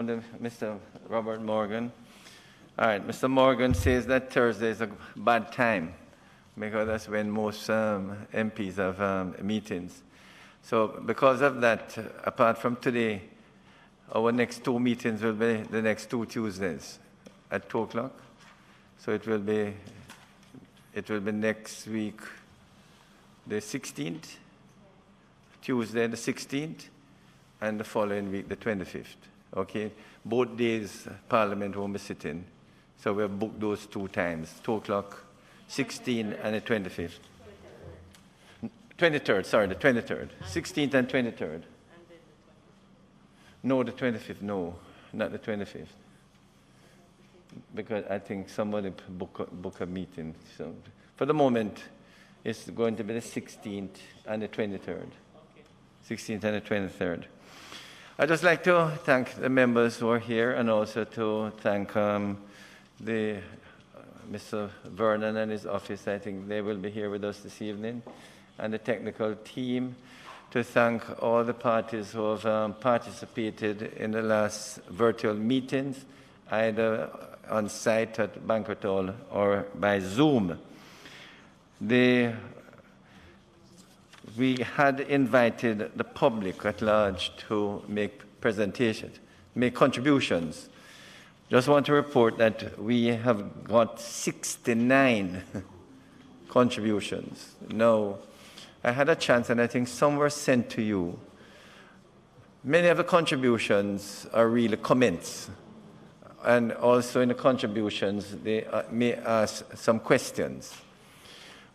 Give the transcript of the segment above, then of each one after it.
Mr. Robert Morgan. All right, Mr. Morgan says that Thursday is a bad time because that's when most MPs have meetings. So because of that, apart from today, our next two meetings will be the next 2 Tuesdays at 2 o'clock. So it will be next week, the 16th, Tuesday the 16th, and the following week, the 25th. Okay, both days Parliament won't be sitting. So we have booked those 2 times, 2 o'clock, 16th and the 25th. 23rd, sorry, the 23rd. 16th and 23rd. No, the 25th, no, not the 25th. Because I think somebody book a meeting. So for the moment, it's going to be the 16th and the 23rd. 16th and the 23rd. I'd just like to thank the members who are here and also to thank Mr. Vernon and his office. I think they will be here with us this evening, and the technical team, to thank all the parties who have participated in the last virtual meetings, either on site at Banquet Hall or by Zoom. We had invited the public at large to make presentations, make contributions. Just want to report that we have got 69 contributions. Now, I had a chance, and I think some were sent to you. Many of the contributions are really comments. And also in the contributions, they may ask some questions.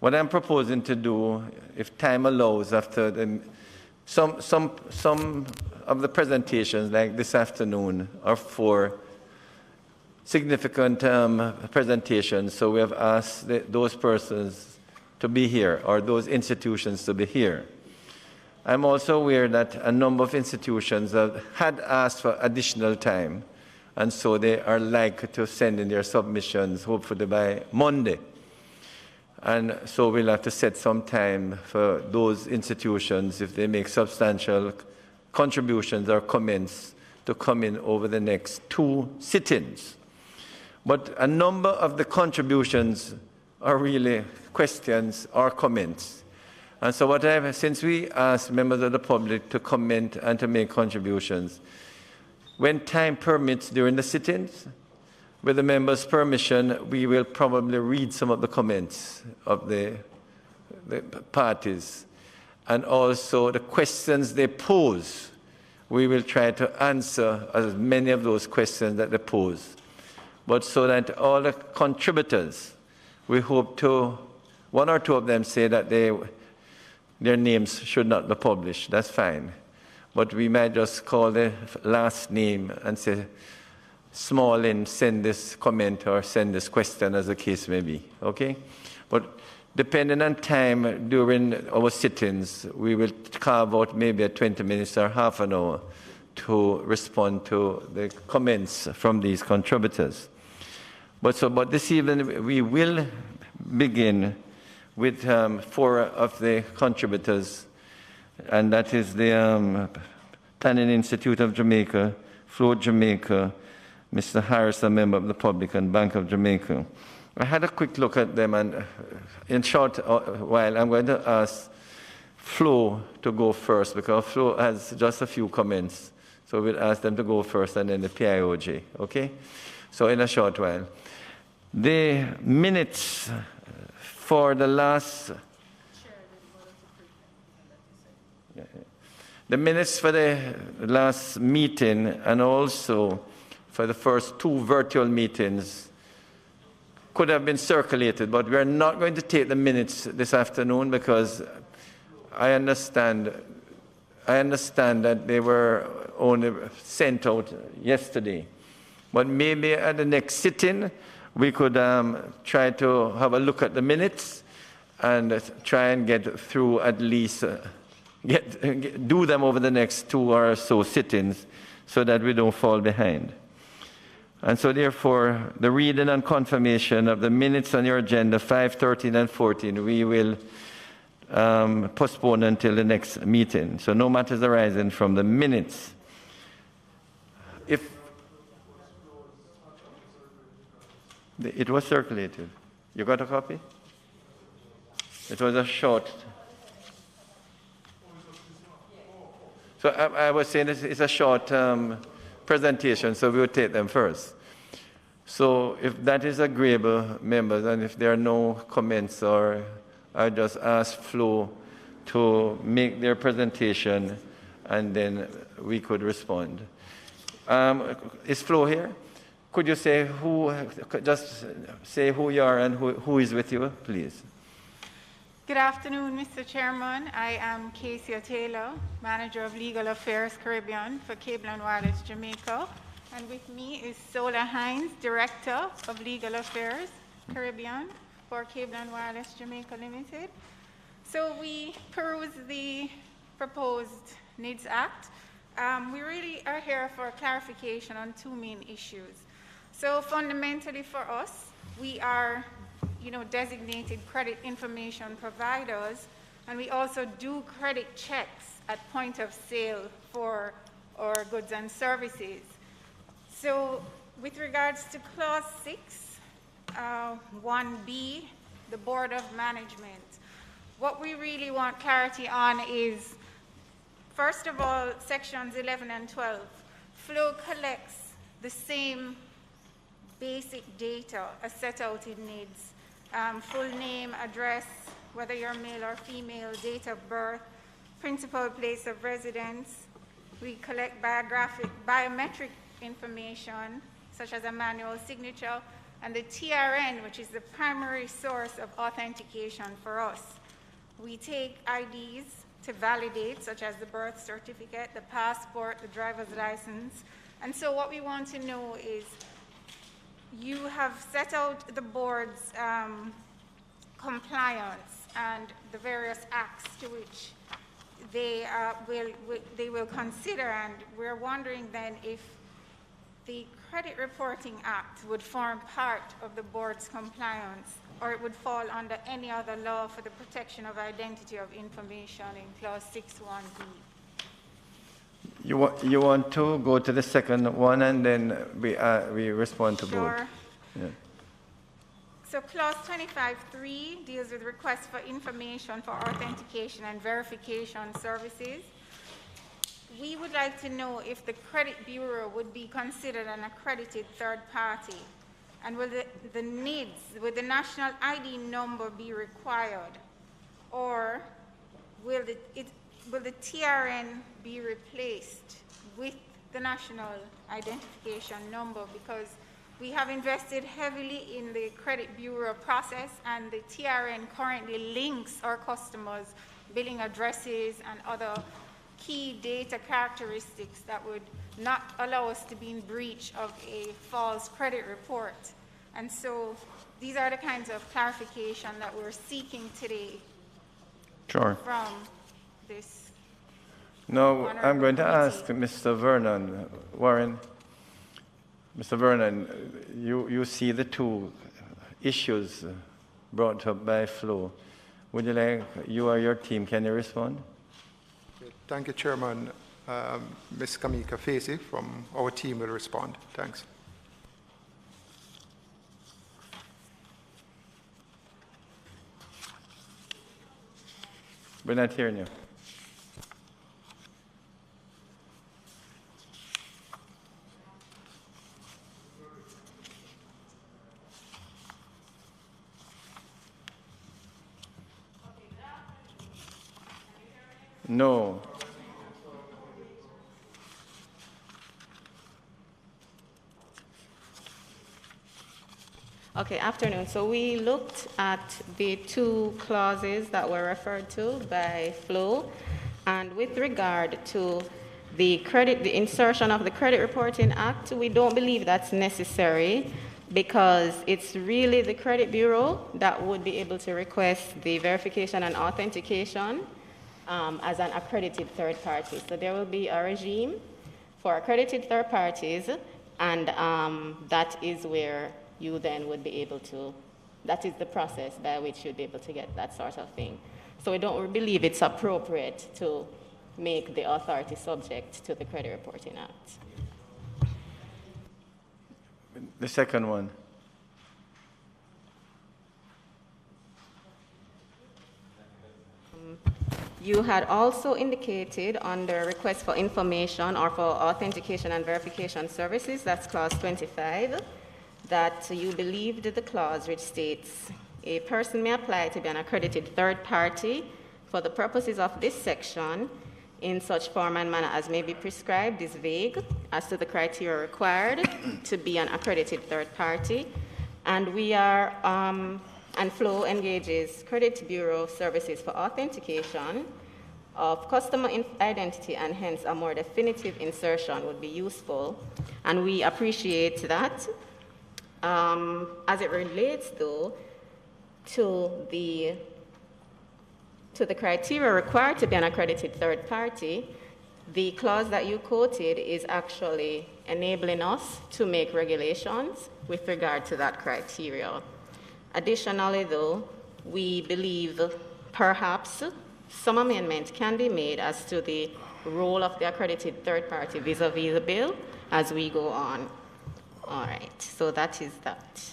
What I'm proposing to do, if time allows, after some of the presentations, like this afternoon, are for significant presentations. So we have asked those persons to be here, or those institutions to be here. I'm also aware that a number of institutions had asked for additional time, and so they are likely to send in their submissions, hopefully by Monday. And so we'll have to set some time for those institutions, if they make substantial contributions or comments, to come in over the next 2 sittings. But a number of the contributions are really questions or comments. And so since we asked members of the public to comment and to make contributions, when time permits during the sittings, with the members' permission, we will probably read some of the comments of the parties. And also the questions they pose, we will try to answer as many of those questions that they pose. But so that all the contributors, we hope to, 1 or 2 of them say that their names should not be published. That's fine. But we might just call the last name and say, small in, send this comment or send this question, as the case may be, okay? But depending on time during our sittings, we will carve out maybe 20 minutes or half an hour to respond to the comments from these contributors. But this evening, we will begin with 4 of the contributors, and that is the Planning Institute of Jamaica, Float Jamaica, Mr. Harris, a member of the public, and Bank of Jamaica. I had a quick look at them, and in short while, I'm going to ask Flo to go first, because Flo has just a few comments. So we'll ask them to go first, and then the PIOJ, okay? So in a short while. The minutes for the last... The minutes for the last meeting, and also for the first 2 virtual meetings, could have been circulated, but we are not going to take the minutes this afternoon, because I understand that they were only sent out yesterday. But maybe at the next sitting, we could try to have a look at the minutes and try and get through at least, do them over the next 2 or so sittings, so that we don't fall behind. And so therefore, the reading and confirmation of the minutes on your agenda, 5, 13, and 14, we will postpone until the next meeting. So no matters arising from the minutes. If It was circulated. You got a copy? It was a short. So I was saying it's a short presentation, so we'll take them first. So if that is agreeable, members, and if there are no comments, or I just ask Flo to make their presentation, and then we could respond. Is Flo here? Could you say just say who you are and who is with you, please? Good afternoon, Mr. Chairman. I am Casey Taylor, Manager of Legal Affairs Caribbean for Cable and Wireless Jamaica. And with me is Sola Hines, Director of Legal Affairs Caribbean for Cable and Wireless Jamaica Limited. So we peruse the proposed NEADS Act. We really are here for clarification on two main issues. So fundamentally for us, we are designated credit information providers, and we also do credit checks at point of sale for our goods and services. So with regards to Clause 6, 1B, the Board of Management, what we really want clarity on is, first of all, Sections 11 and 12. Flow collects the same basic data as set out in NEADS. Full name, address, whether you're male or female, date of birth, principal place of residence. We collect biometric information, such as a manual signature, and the TRN, which is the primary source of authentication for us. We take IDs to validate, such as the birth certificate, the passport, the driver's license. And so what we want to know is, you have set out the board's compliance and the various acts to which they will consider, and we're wondering then if the Credit Reporting Act would form part of the board's compliance, or it would fall under any other law for the protection of identity of information in Clause 6.1b. You want to go to the second one, and then we respond to both. Sure. Yeah. So Clause 25.3 deals with requests for information for authentication and verification services. We would like to know if the Credit Bureau would be considered an accredited third party, and will the NEADS, will the national ID number be required, or will the TRN be replaced with the national identification number? Because we have invested heavily in the Credit Bureau process, and the TRN currently links our customers' billing addresses and other key data characteristics that would not allow us to be in breach of a false credit report. And so these are the kinds of clarification that we're seeking today. Sure. From this. No, I'm going to ask Mr. Vernon, Warren. Mr. Vernon, you see the two issues brought up by Flo. Would you like, you or your team, can you respond? Thank you, Chairman. Ms. Kamika Facey from our team will respond. Thanks. We're not hearing you. No. Okay, afternoon. So we looked at the two clauses that were referred to by Flo, and with regard to the insertion of the Credit Reporting Act, we don't believe that's necessary, because it's really the Credit Bureau that would be able to request the verification and authentication as an accredited third party. So there will be a regime for accredited third parties, and that is where you then would be able to, that is the process by which you'd be able to get that sort of thing. So we don't believe it's appropriate to make the authority subject to the Credit Reporting Act. The second one. You had also indicated under request for information or for authentication and verification services, that's clause 25, that you believed the clause which states a person may apply to be an accredited third party for the purposes of this section in such form and manner as may be prescribed is vague as to the criteria required to be an accredited third party. And we are, and FLOW engages credit bureau services for authentication of customer identity, and hence a more definitive insertion would be useful. And we appreciate that. As it relates, though, to the criteria required to be an accredited third party, the clause that you quoted is actually enabling us to make regulations with regard to that criteria. Additionally, though, we believe perhaps some amendment can be made as to the role of the accredited third party vis-a-vis the bill as we go on. All right, so that is that.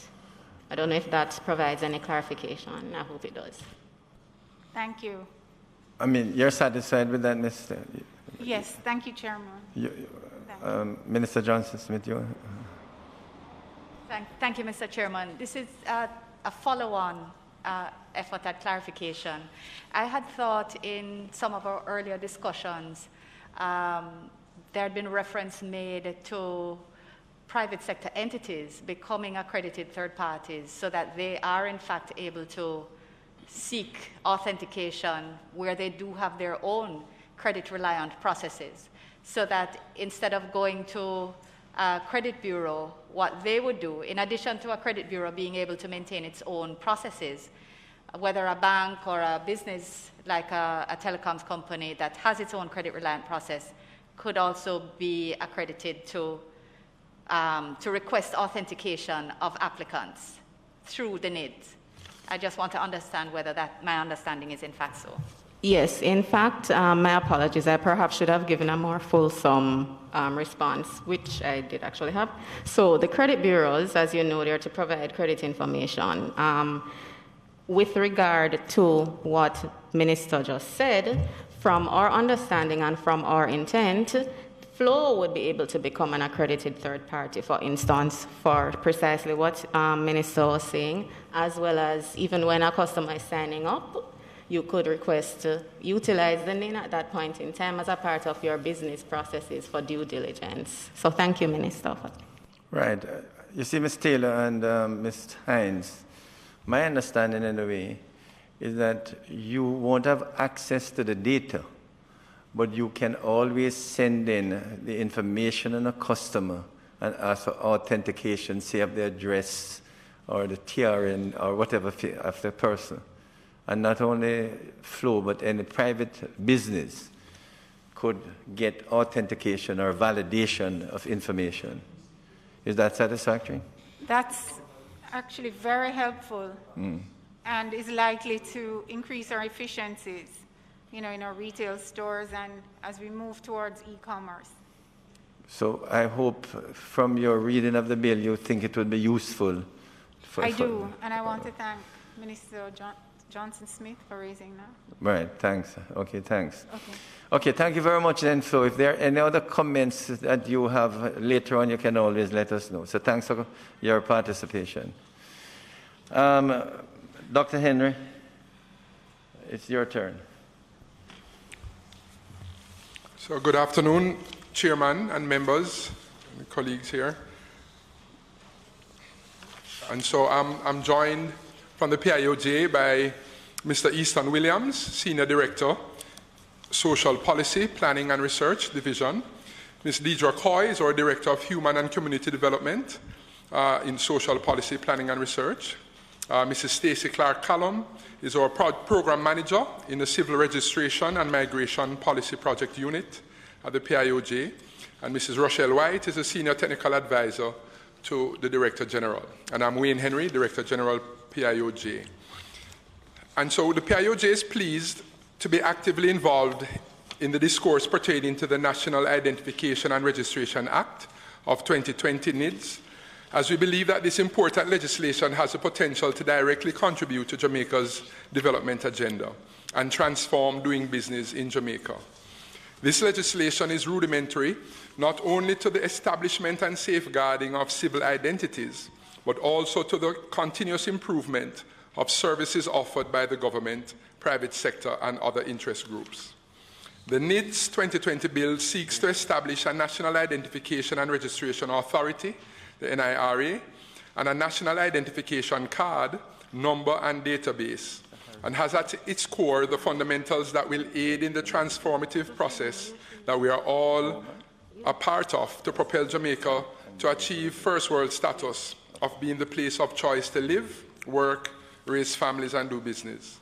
I don't know if that provides any clarification. I hope it does. Thank you. I mean, you're satisfied with that, Mr. Yes, thank you, Chairman. Minister Johnson-Smith, you? Thank you, Mr. Chairman. This is a follow-on effort at clarification. I had thought in some of our earlier discussions there had been reference made to private sector entities becoming accredited third parties so that they are in fact able to seek authentication where they do have their own credit reliant processes, so that instead of going to a credit bureau, what they would do, in addition to a credit bureau being able to maintain its own processes, whether a bank or a business like a telecoms company that has its own credit reliant process could also be accredited to request authentication of applicants through the NEADS. I just want to understand whether that my understanding is in fact so. Yes, in fact, my apologies. I perhaps should have given a more fulsome response, which I did actually have. So the credit bureaus, as you know, they are to provide credit information. With regard to what Minister just said, from our understanding and from our intent, FLOW would be able to become an accredited third party, for instance, for precisely what Minister was saying, as well as even when a customer is signing up, you could request to utilize the NIN at that point in time as a part of your business processes for due diligence. So thank you, Minister. Right. You see, Ms. Taylor and Ms. Hines, my understanding in a way is that you won't have access to the data, but you can always send in the information on a customer and ask for authentication, say of the address or the TRN or whatever of the person. And not only FLOW, but any private business could get authentication or validation of information. Is that satisfactory? That's actually very helpful and is likely to increase our efficiencies, in our retail stores and as we move towards e-commerce. So I hope from your reading of the bill, you think it would be useful. I do, and I want to thank Minister Johnson-Smith for raising that. Right, thanks. Okay, thanks. Okay. Okay, thank you very much then. So if there are any other comments that you have later on, you can always let us know. So thanks for your participation. Dr. Henry, it's your turn. So good afternoon, Chairman and members and colleagues here. And so I'm joined from the PIOJ by Mr. Easton Williams, Senior Director, Social Policy, Planning and Research Division. Ms. Deidre Coy is our Director of Human and Community Development in Social Policy, Planning and Research. Mrs. Stacey Clark-Callum is our Program Manager in the Civil Registration and Migration Policy Project Unit at the PIOJ. And Mrs. Rochelle White is a Senior Technical Advisor to the Director General. And I'm Wayne Henry, Director General, PIOJ. And so the PIOJ is pleased to be actively involved in the discourse pertaining to the National Identification and Registration Act of 2020 NEADS, as we believe that this important legislation has the potential to directly contribute to Jamaica's development agenda. and transform doing business in Jamaica. This legislation is rudimentary not only to the establishment and safeguarding of civil identities, but also to the continuous improvement of services offered by the government, private sector, and other interest groups. The NEADS 2020 bill seeks to establish a National Identification and Registration Authority, the NIRA, and a National Identification Card, number, and database, and has at its core the fundamentals that will aid in the transformative process that we are all a part of to propel Jamaica to achieve first world status of being the place of choice to live, work, raise families, and do business.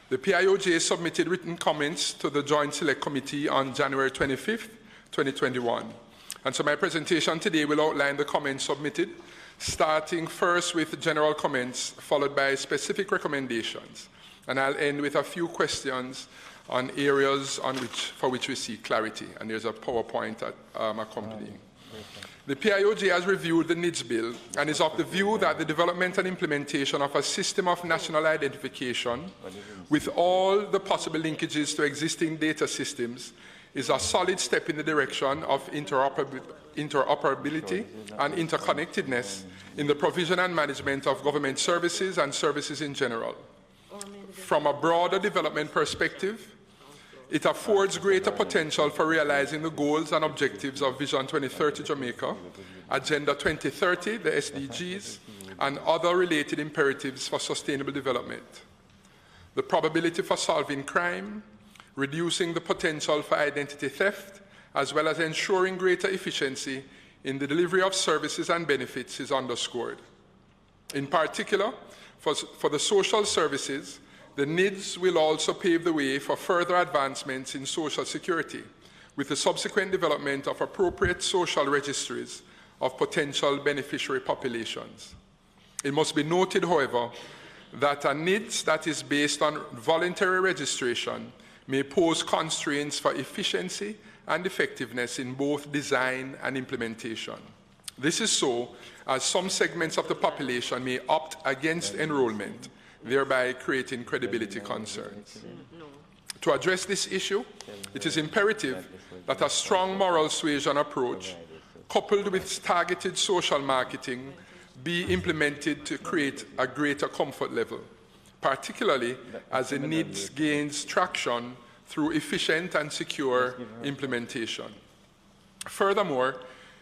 The PIOJ submitted written comments to the Joint Select Committee on January 25th, 2021. And so my presentation today will outline the comments submitted, starting first with general comments, followed by specific recommendations. And I'll end with a few questions on areas for which we seek clarity. And there's a PowerPoint accompanying. The PIOJ has reviewed the NEADS bill and is of the view that the development and implementation of a system of national identification with all the possible linkages to existing data systems is a solid step in the direction of interoperability and interconnectedness in the provision and management of government services and services in general. From a broader development perspective, it affords greater potential for realizing the goals and objectives of Vision 2030 Jamaica, Agenda 2030, the SDGs, and other related imperatives for sustainable development. The probability for solving crime, reducing the potential for identity theft, as well as ensuring greater efficiency in the delivery of services and benefits is underscored. In particular, for the social services, the NEADS will also pave the way for further advancements in social security, with the subsequent development of appropriate social registries of potential beneficiary populations. It must be noted, however, that a NEADS that is based on voluntary registration may pose constraints for efficiency and effectiveness in both design and implementation. This is so as some segments of the population may opt against enrollment, thereby creating credibility concerns. To address this issue, it is imperative that a strong moral suasion approach, coupled with targeted social marketing, be implemented to create a greater comfort level, particularly as the NEADS gains traction through efficient and secure implementation. Furthermore,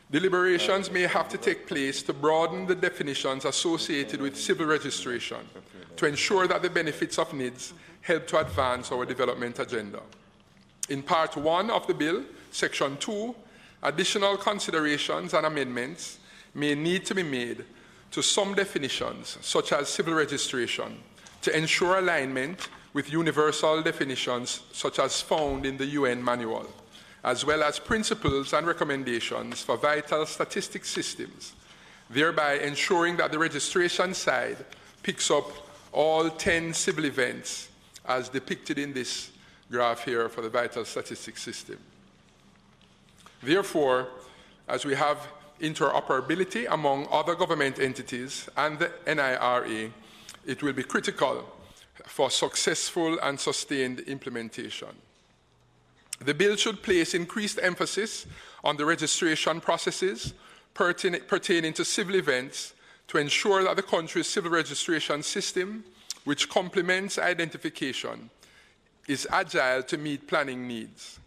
deliberations may have to take place to broaden the definitions associated with civil registration to ensure that the benefits of NEADS help to advance our development agenda. In Part 1 of the bill, Section 2, additional considerations and amendments may need to be made to some definitions, such as civil registration, to ensure alignment with universal definitions such as found in the UN manual, as well as principles and recommendations for vital statistics systems, thereby ensuring that the registration side picks up all 10 civil events as depicted in this graph here for the vital statistics system. Therefore, as we have interoperability among other government entities and the NIRA, it will be critical for successful and sustained implementation. The bill should place increased emphasis on the registration processes pertaining to civil events to ensure that the country's civil registration system, which complements identification, is agile to meet planning needs.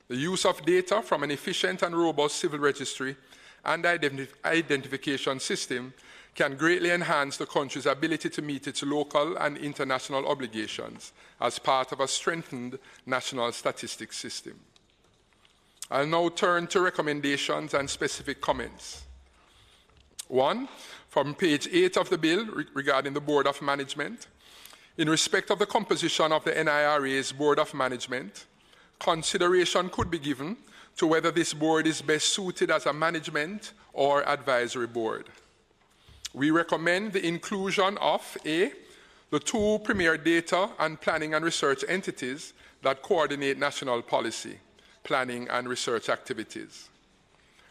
The use of data from an efficient and robust civil registry and identification system can greatly enhance the country's ability to meet its local and international obligations as part of a strengthened national statistics system. I'll now turn to recommendations and specific comments. One, from page 8 of the bill regarding the Board of Management. In respect of the composition of the NIRA's Board of Management, consideration could be given to whether this board is best suited as a management or advisory board. We recommend the inclusion of A, the 2 premier data and planning and research entities that coordinate national policy, planning and research activities.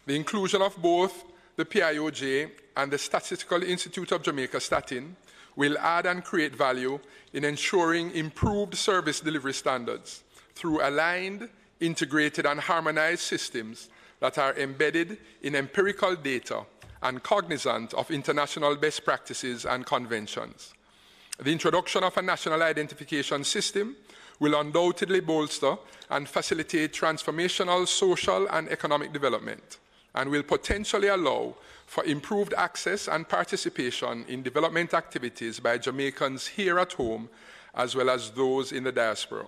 The inclusion of both the PIOJ and the Statistical Institute of Jamaica, Statin, will add and create value in ensuring improved service delivery standards through aligned, integrated, and harmonized systems that are embedded in empirical data and cognizant of international best practices and conventions. The introduction of a national identification system will undoubtedly bolster and facilitate transformational social and economic development, and will potentially allow for improved access and participation in development activities by Jamaicans here at home, as well as those in the diaspora.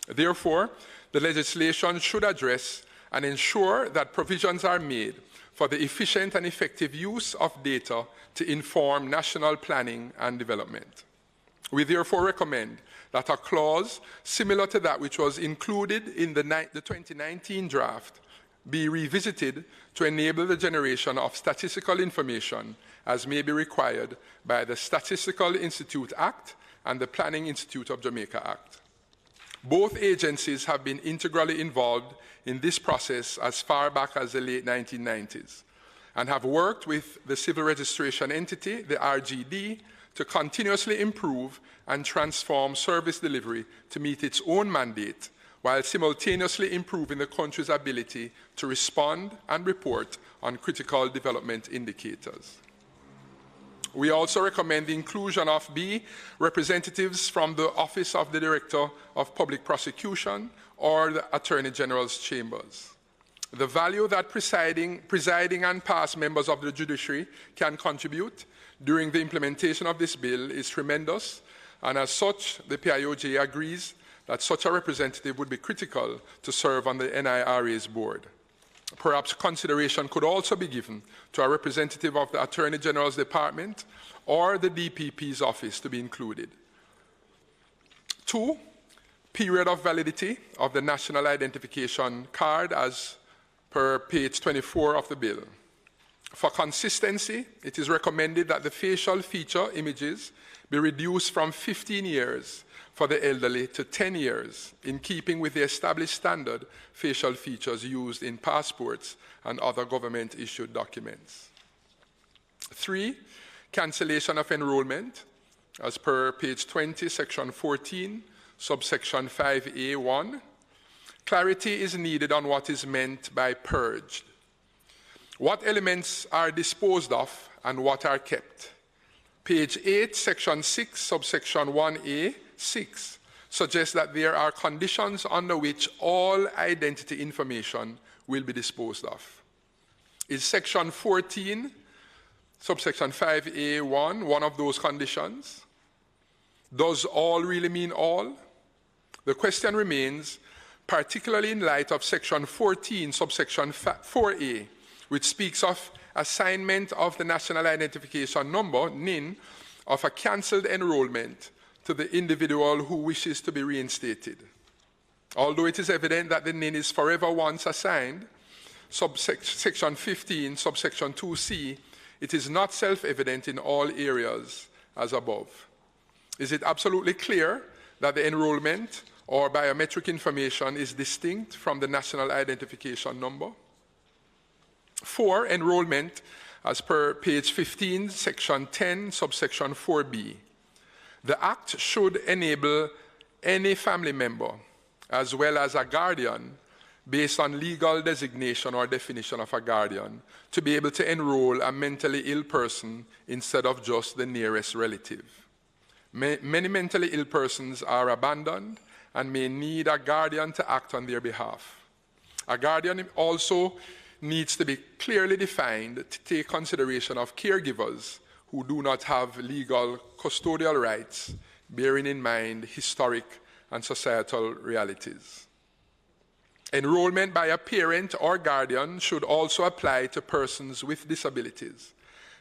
Therefore, the legislation should address and ensure that provisions are made for the efficient and effective use of data to inform national planning and development. We therefore recommend that a clause similar to that which was included in the 2019 draft be revisited to enable the generation of statistical information as may be required by the Statistical Institute Act and the Planning Institute of Jamaica Act. Both agencies have been integrally involved in this process as far back as the late 1990s and have worked with the civil registration entity, the RGD, to continuously improve and transform service delivery to meet its own mandate while simultaneously improving the country's ability to respond and report on critical development indicators. We also recommend the inclusion of B, representatives from the Office of the Director of Public Prosecution or the Attorney General's chambers. The value that presiding and past members of the judiciary can contribute during the implementation of this bill is tremendous, and as such, the PIOJ agrees that such a representative would be critical to serve on the NIRA's board. Perhaps consideration could also be given to a representative of the Attorney General's Department or the DPP's office to be included. 2, period of validity of the National Identification Card as per page 24 of the bill. For consistency, it is recommended that the facial feature images be reduced from 15 years for the elderly to 10 years, in keeping with the established standard facial features used in passports and other government-issued documents. 3, cancellation of enrollment, as per page 20, section 14, subsection 5A1. Clarity is needed on what is meant by purged. What elements are disposed of and what are kept? Page 8, section 6, subsection 1A, 6 suggests that there are conditions under which all identity information will be disposed of. Is section 14, subsection 5A1, one of those conditions? Does all really mean all? The question remains, particularly in light of section 14, subsection 4A, which speaks of assignment of the National Identification Number, NIN, of a cancelled enrollment to the individual who wishes to be reinstated. Although it is evident that the NIN is forever once assigned, section 15, subsection 2C, it is not self-evident in all areas as above. Is it absolutely clear that the enrollment or biometric information is distinct from the National Identification Number? 4, enrollment as per page 15, section 10, subsection 4B. The Act should enable any family member, as well as a guardian, based on legal designation or definition of a guardian, to be able to enroll a mentally ill person instead of just the nearest relative. Many mentally ill persons are abandoned and may need a guardian to act on their behalf. A guardian also needs to be clearly defined to take consideration of caregivers who do not have legal custodial rights, bearing in mind historic and societal realities. Enrollment by a parent or guardian should also apply to persons with disabilities.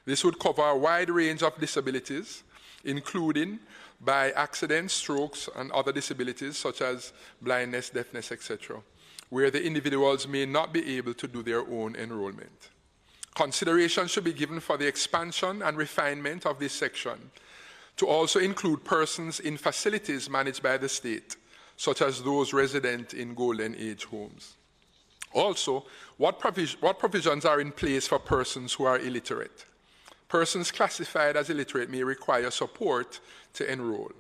This would cover a wide range of disabilities, including by accidents, strokes, and other disabilities such as blindness, deafness, etc., where the individuals may not be able to do their own enrollment. Consideration should be given for the expansion and refinement of this section to also include persons in facilities managed by the state, such as those resident in Golden Age homes. Also, what provisions are in place for persons who are illiterate? Persons classified as illiterate may require support to enroll.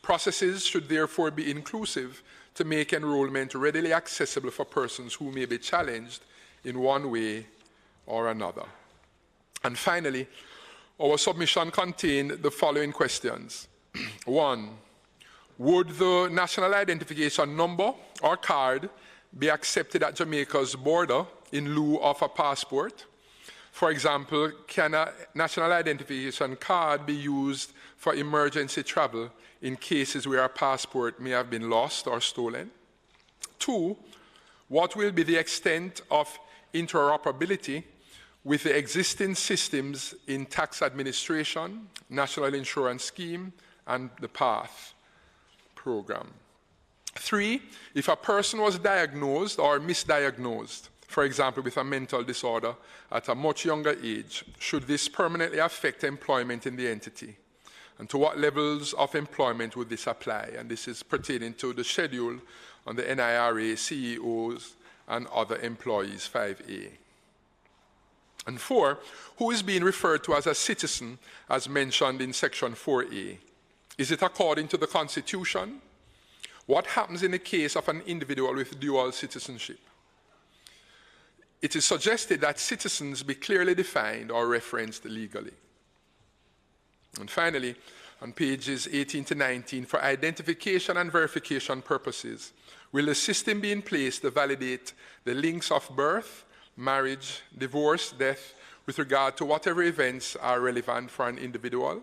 Processes should therefore be inclusive to make enrollment readily accessible for persons who may be challenged in one way or another. And finally, our submission contained the following questions. 1. Would the national identification number or card be accepted at Jamaica's border in lieu of a passport? For example, can a national identification card be used for emergency travel in cases where a passport may have been lost or stolen? 2, what will be the extent of interoperability with the existing systems in tax administration, national insurance scheme, and the PATH program? 3, if a person was diagnosed or misdiagnosed, for example, with a mental disorder at a much younger age, should this permanently affect employment in the entity? And to what levels of employment would this apply? And this is pertaining to the schedule on the NIRA, CEOs, and other employees, 5A. And 4, who is being referred to as a citizen, as mentioned in Section 4A? Is it according to the Constitution? What happens in the case of an individual with dual citizenship? It is suggested that citizens be clearly defined or referenced legally. And finally, on pages 18 to 19, for identification and verification purposes, will the system be in place to validate the links of birth, marriage, divorce, death, with regard to whatever events are relevant for an individual?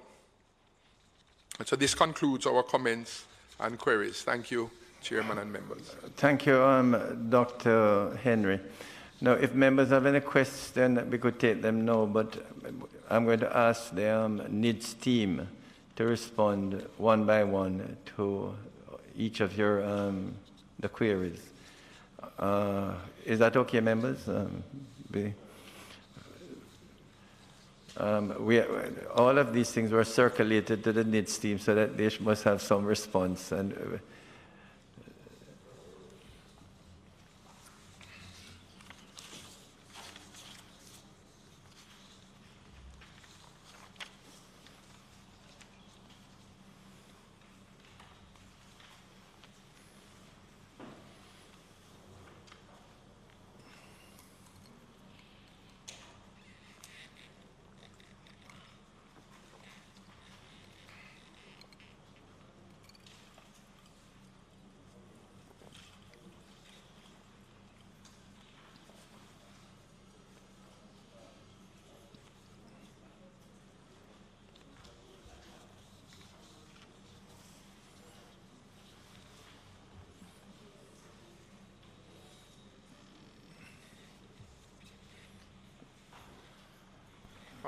And so this concludes our comments and queries. Thank you, Chairman and members. Thank you, Dr. Henry. Now, if members have any questions, we could take them now, but I'm going to ask the NEADS team to respond one by one to each of your the queries. Is that okay, members? All of these things were circulated to the NEADS team so that they must have some response. And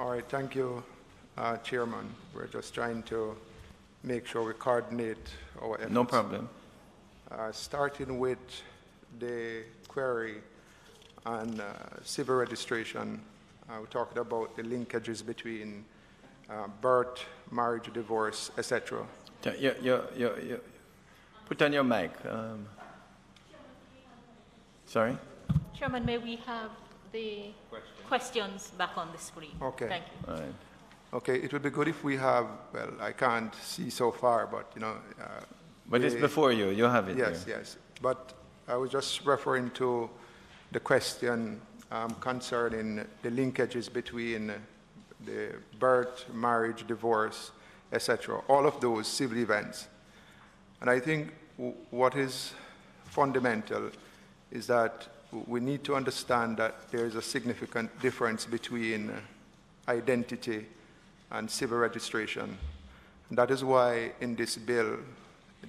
All right, thank you, Chairman. We're just trying to make sure we coordinate our efforts. no problem. Starting with the query on civil registration, we talked about the linkages between birth, marriage, divorce, etc. Put on your mic. Sorry? Chairman, may we have the questions back on the screen? Okay. Thank you. All right. Okay, it would be good if we have, well, I can't see so far, but, you know. But it's before you. You have it Yes, there. yes. But I was just referring to the question concerning the linkages between the birth, marriage, divorce, etc., all of those civil events. And I think what is fundamental is that we need to understand that there is a significant difference between identity and civil registration. And that is why in this bill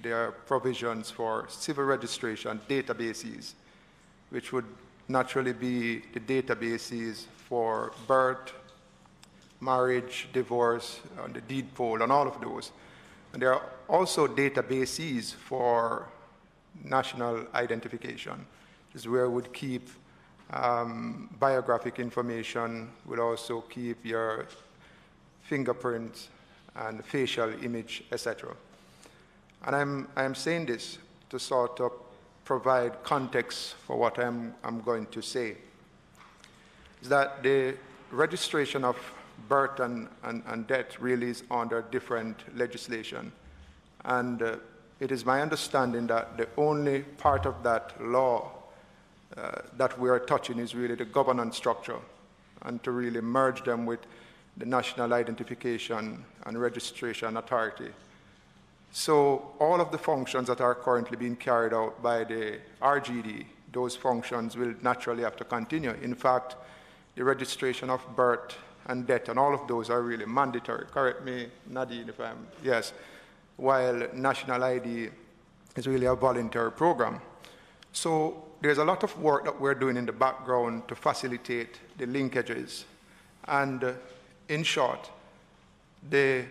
there are provisions for civil registration databases, which would naturally be the databases for birth, marriage, divorce, and the deed poll, and all of those. And there are also databases for national identification. This is where we would keep biographic information, we'll also keep your fingerprints and facial image, etc. And I'm saying this to sort of provide context for what I'm going to say. Is that the registration of birth and death really is under different legislation. And it is my understanding that the only part of that law that we are touching is really the governance structure, and to really merge them with the National Identification and Registration Authority. So all of the functions that are currently being carried out by the RGD, those functions will naturally have to continue. In fact, the registration of birth and death and all of those are really mandatory. Correct me, Nadine, if I'm, yes. While national ID is really a voluntary program. So there's a lot of work that we're doing in the background to facilitate the linkages. And in short, the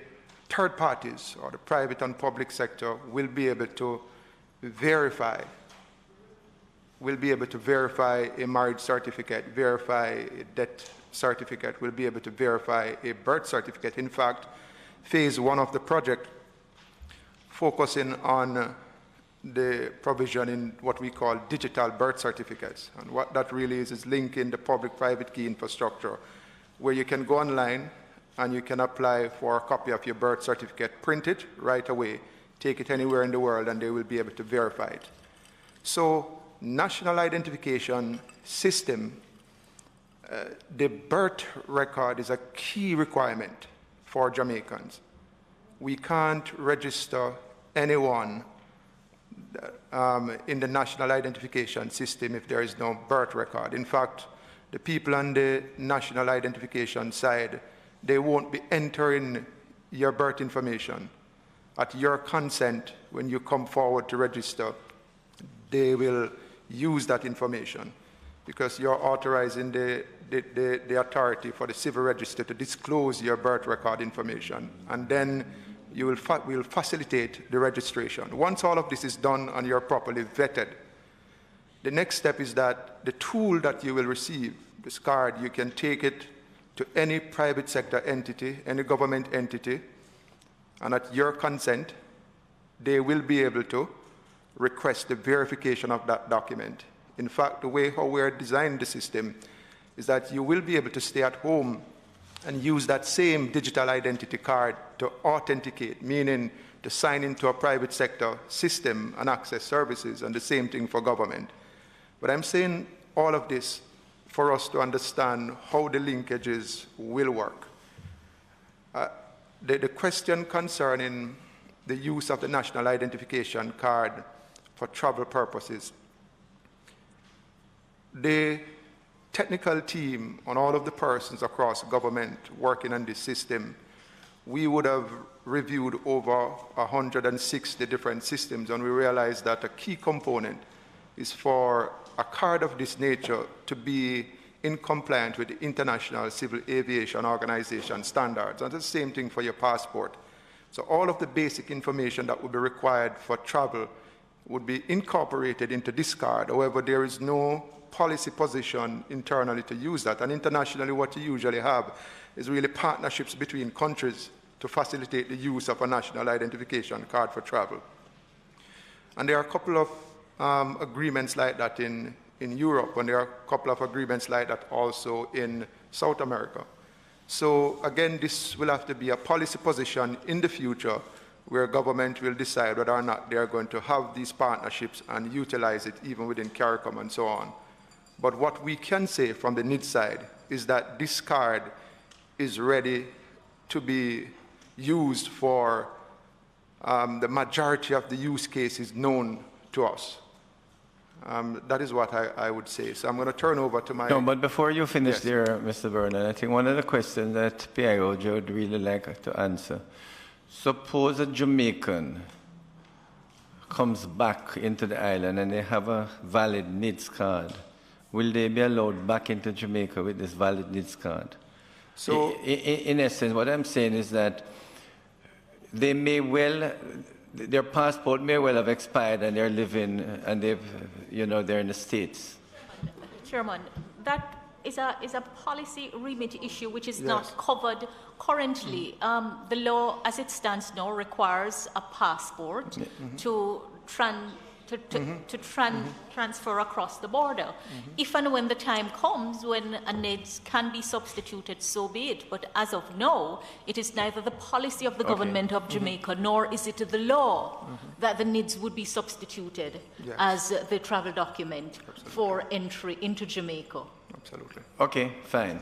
third parties or the private and public sector will be able to verify a marriage certificate, verify a death certificate, will be able to verify a birth certificate. In fact, phase one of the project focusing on the provision in what we call digital birth certificates. And what that really is linking the public-private key infrastructure, where you can go online and you can apply for a copy of your birth certificate, print it right away, take it anywhere in the world, and they will be able to verify it. So, national identification system, the birth record is a key requirement for Jamaicans. We can't register anyone in the national identification system if there is no birth record. In fact, the people on the national identification side, they won't be entering your birth information. At your consent, when you come forward to register, they will use that information because you're authorizing the authority for the civil register to disclose your birth record information. And then we'll facilitate the registration. Once all of this is done and you're properly vetted, the next step is that the tool that you will receive, this card, you can take it to any private sector entity, any government entity, and at your consent, they will be able to request the verification of that document. In fact, the way how we're designing the system is that you will be able to stay at home and use that same digital identity card to authenticate, meaning to sign into a private sector system and access services, and the same thing for government. But I'm saying all of this for us to understand how the linkages will work. The question concerning the use of the national identification card for travel purposes, the technical team on all of the persons across government working on this system, we would have reviewed over 160 different systems, and we realized that a key component is for a card of this nature to be in compliance with the International Civil Aviation Organization standards, and the same thing for your passport. So all of the basic information that would be required for travel would be incorporated into this card. However, there is no policy position internally to use that. And internationally, what you usually have is really partnerships between countries to facilitate the use of a national identification card for travel. And there are a couple of agreements like that in Europe, and there are a couple of agreements like that also in South America. So again, this will have to be a policy position in the future where government will decide whether or not they are going to have these partnerships and utilize it even within CARICOM and so on. But what we can say from the NEADS side is that this card is ready to be used for the majority of the use cases known to us. That is what I would say. So I'm going to turn over to my... No, but before you finish Yes. there, Mr. Vernon, I think one of the questions that PIOJ would really like to answer. Suppose a Jamaican comes back into the island and they have a valid NEADS card. Will they be allowed back into Jamaica with this valid NEADS card? So, in essence, what I'm saying is that they may well, their passport may well have expired and they're living and they're in the States. Chairman, that is a policy remit issue which is Yes. not covered currently. The law, as it stands now, requires a passport to transfer across the border. If and when the time comes when a NEADS can be substituted, so be it. But as of now, it is neither the policy of the government of Jamaica nor is it the law that the NEADS would be substituted as the travel document for entry into Jamaica. Absolutely. Okay, fine.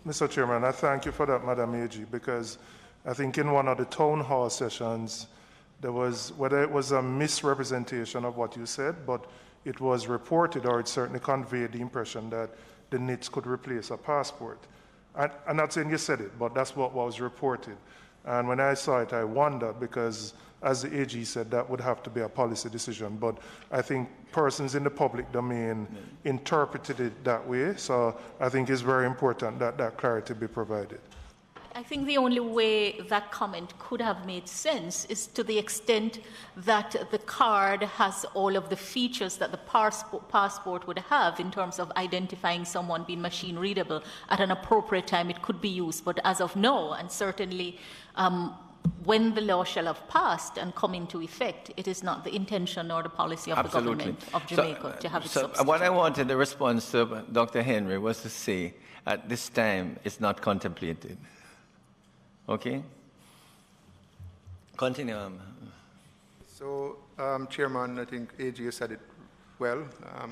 Mr. Chairman, I thank you for that, Madam AG, because I think in one of the town hall sessions, there was, whether it was a misrepresentation of what you said, but it was reported, or it certainly conveyed the impression that the NEADS could replace a passport. I'm not saying you said it, but that's what was reported. And when I saw it, I wondered, because as the AG said, that would have to be a policy decision. But I think persons in the public domain interpreted it that way. So I think it's very important that that clarity be provided. I think the only way that comment could have made sense is to the extent that the card has all of the features that the passport would have in terms of identifying someone being machine readable. At an appropriate time, it could be used. But as of now, and certainly when the law shall have passed and come into effect, it is not the intention or the policy of the government of Jamaica to have it substituted. What I wanted the response to Dr. Henry was to say, at this time, it's not contemplated. Okay? Continue. So, Chairman, I think AG has said it well.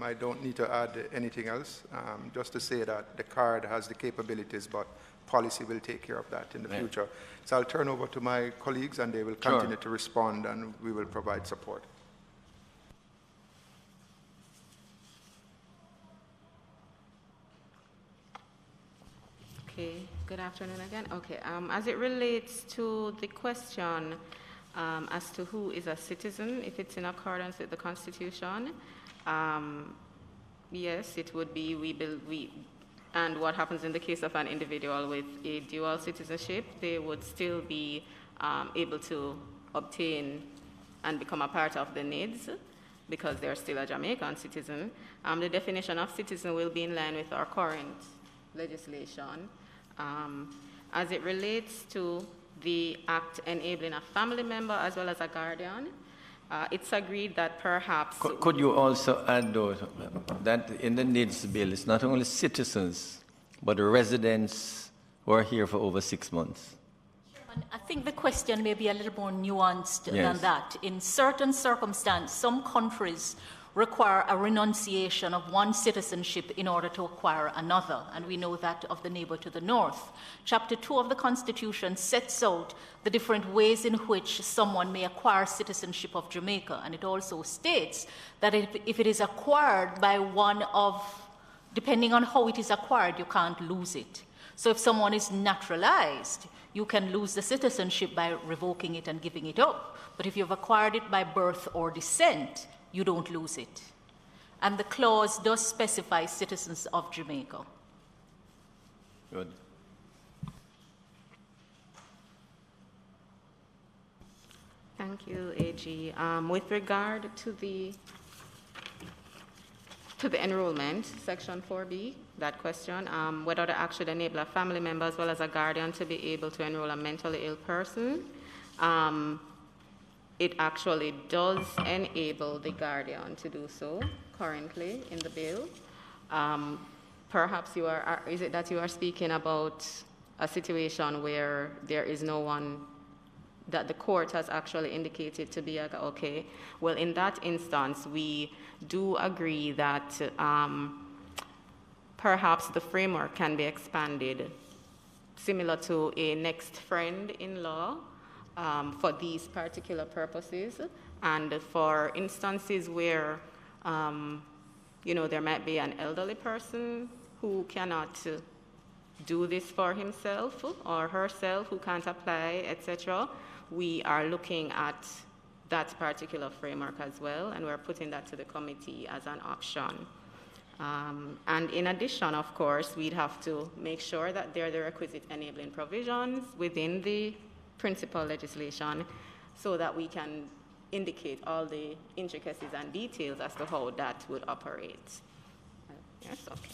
I don't need to add anything else, just to say that the card has the capabilities, but policy will take care of that in the future. So I'll turn over to my colleagues, and they will continue to respond, and we will provide support. Okay, good afternoon again. Okay, as it relates to the question as to who is a citizen, if it's in accordance with the Constitution, yes, it would be, and what happens in the case of an individual with a dual citizenship, they would still be able to obtain and become a part of the NEADS because they're still a Jamaican citizen. The definition of citizen will be in line with our current legislation. As it relates to the act enabling a family member as well as a guardian, it's agreed that perhaps... Could you also add, though, that in the NEADS bill, it's not only citizens, but residents who are here for over 6 months? I think the question may be a little more nuanced than that. In certain circumstances, some countries require a renunciation of one citizenship in order to acquire another, and we know that of the neighbor to the north. Chapter 2 of the Constitution sets out the different ways in which someone may acquire citizenship of Jamaica, and it also states that if it is acquired by one of, depending on how it is acquired, you can't lose it. So if someone is naturalized, you can lose the citizenship by revoking it and giving it up. But if you've acquired it by birth or descent, you don't lose it. And the clause does specify citizens of Jamaica. Good. Thank you, AG. With regard to the enrollment, section 4B, that question, whether the act should enable a family member as well as a guardian to be able to enroll a mentally ill person, it actually does enable the guardian to do so currently in the bill. Perhaps is it that you are speaking about a situation where there is no one that the court has actually indicated to be okay? Well, in that instance, we do agree that perhaps the framework can be expanded similar to a next friend-in-law for these particular purposes, and for instances where there might be an elderly person who cannot do this for himself or herself, who can't apply, etc. We are looking at that particular framework as well, and we're putting that to the committee as an option. And in addition, of course, we'd have to make sure that there are the requisite enabling provisions within the principal legislation so that we can indicate all the intricacies and details as to how that would operate. Yes, okay.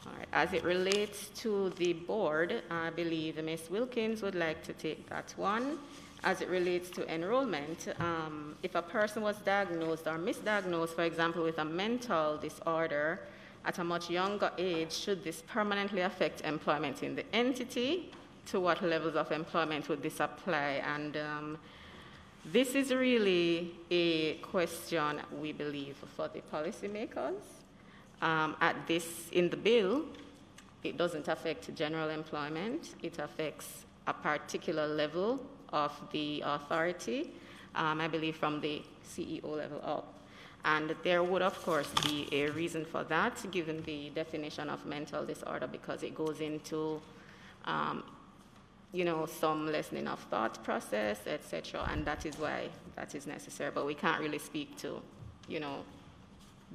All right. As it relates to the board, I believe Ms. Wilkins would like to take that one. as it relates to enrollment, if a person was diagnosed or misdiagnosed, for example, with a mental disorder at a much younger age, should this permanently affect employment in the entity? To what levels of employment would this apply? And this is really a question, we believe, for the policymakers. In the bill, it doesn't affect general employment. It affects a particular level of the authority, I believe from the CEO level up. And there would, of course, be a reason for that, given the definition of mental disorder, because it goes into, some lessening of thought process, etc., and that is why that is necessary. But we can't really speak to,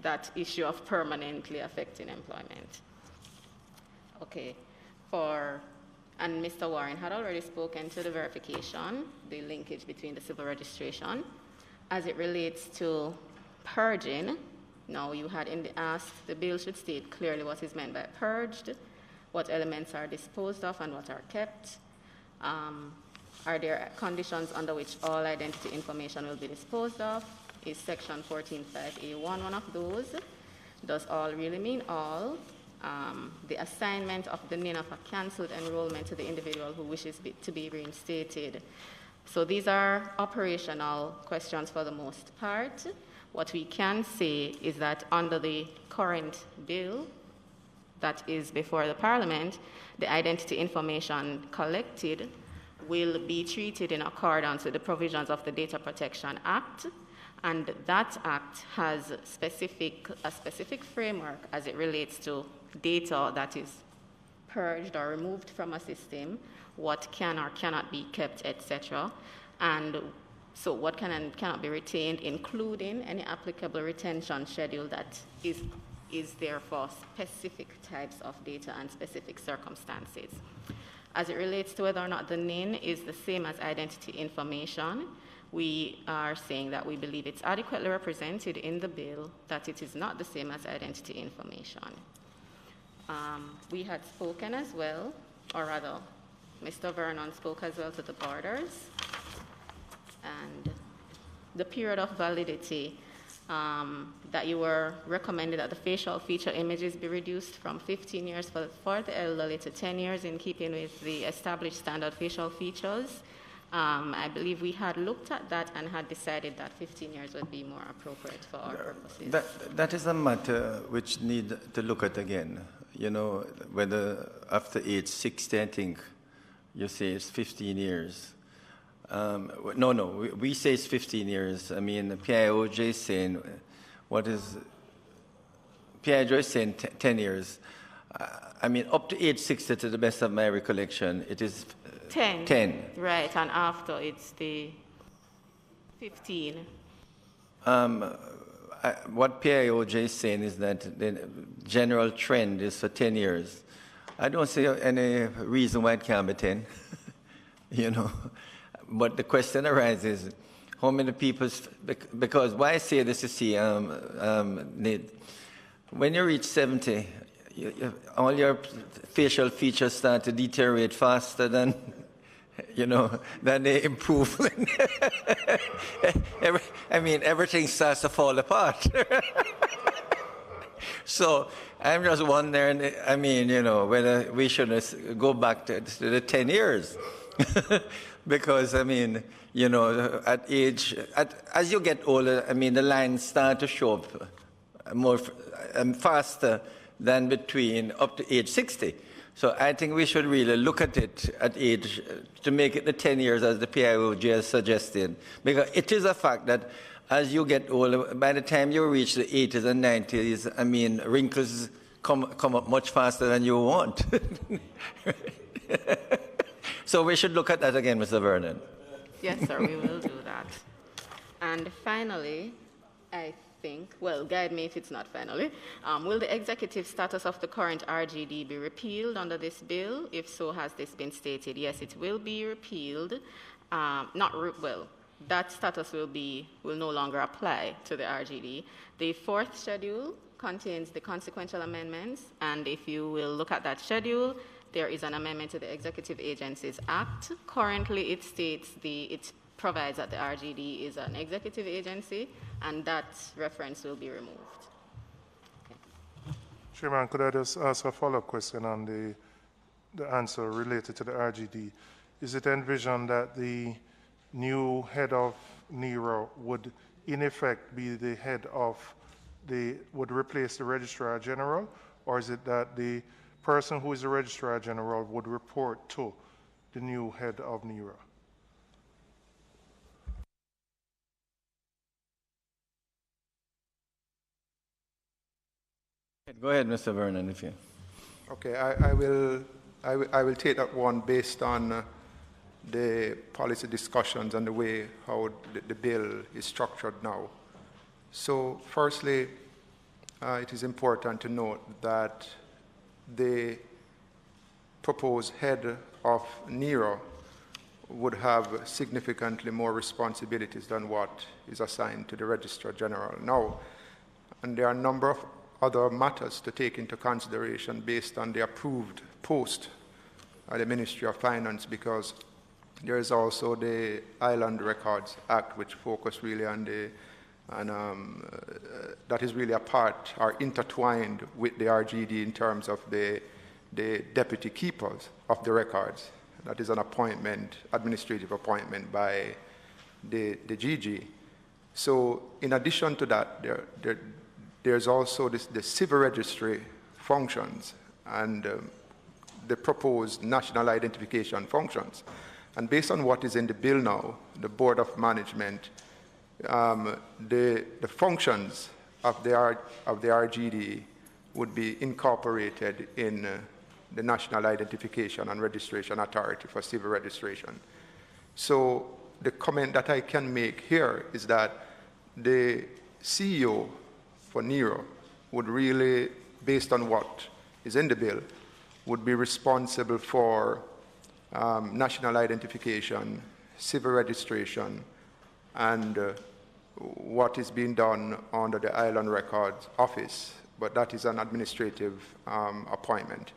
that issue of permanently affecting employment. Okay, and Mr. Warren had already spoken to the verification, the linkage between the civil registration. As it relates to purging, now you had in the ask, the bill should state clearly what is meant by purged, what elements are disposed of and what are kept. Are there conditions under which all identity information will be disposed of? Is section 14.5A1 one of those? Does all really mean all? The assignment of the name of a cancelled enrollment to the individual who wishes to be reinstated. So these are operational questions for the most part. What we can say is that under the current bill that is before the Parliament, the identity information collected will be treated in accordance with the provisions of the Data Protection Act, and that act has a specific framework as it relates to data that is purged or removed from a system, what can or cannot be kept, etc. And so what can and cannot be retained, including any applicable retention schedule that is there for specific types of data and specific circumstances. As it relates to whether or not the NIN is the same as identity information, we are saying that we believe it's adequately represented in the bill, that it is not the same as identity information. We had spoken as well, or rather, Mr. Vernon spoke as well to the borders, and the period of validity that you were recommended that the facial feature images be reduced from 15 years for the elderly to 10 years in keeping with the established standard facial features. I believe we had looked at that and had decided that 15 years would be more appropriate for our purposes. That is a matter which need to look at again. Whether after age 60, I think you say it's 15 years. No, we say it's 15 years. I mean, PIOJ is saying, PIOJ is saying 10 years. I mean, up to age 60, to the best of my recollection, it is 10. Right, and after it's the 15. What PIOJ is saying is that the general trend is for 10 years. I don't see any reason why it can't be 10, But the question arises, how many people, because why I say this, you see, when you reach 70, all your facial features start to deteriorate faster than, than they improve. Everything starts to fall apart. So I'm just wondering, whether we should go back to the 10 years. Because, as you get older, the lines start to show up more faster than between up to age 60. So I think we should really look at it at age, to make it the 10 years as the PIOJ has suggested. Because it is a fact that as you get older, by the time you reach the 80s and 90s, wrinkles come up much faster than you want. So we should look at that again, Mr. Vernon. Yes, sir, we will do that. And finally, I think, well, guide me if it's not finally, will the executive status of the current RGD be repealed under this bill? If so, has this been stated? Yes, it will be repealed. That status will no longer apply to the RGD. The fourth schedule contains the consequential amendments, and if you will look at that schedule, there is an amendment to the Executive Agencies Act. Currently, it states it provides that the RGD is an executive agency, and that reference will be removed. Chairman, could I just ask a follow-up question on the answer related to the RGD? Is it envisioned that the new head of NERA would in effect be the head of would replace the Registrar General, or is it that the person who is the Registrar General would report to the new head of NERA? Go ahead, Mr. Vernon, if you. Okay, I will take that one based on the policy discussions and the way how the bill is structured now. So firstly, it is important to note that the proposed head of NERA would have significantly more responsibilities than what is assigned to the Registrar General now. And there are a number of other matters to take into consideration based on the approved post at the Ministry of Finance, because there is also the Island Records Act, which focus really on that is really a part or intertwined with the RGD in terms of the deputy keepers of the records. That is an appointment, administrative appointment by the GG. So in addition to that, there's also the civil registry functions and the proposed national identification functions. And based on what is in the bill now, the Board of Management, the functions of the RGD would be incorporated in the National Identification and Registration Authority for Civil Registration. So the comment that I can make here is that the CEO for NERA would really, based on what is in the bill, would be responsible for national identification, civil registration, and what is being done under the Island Records Office, but that is an administrative appointment.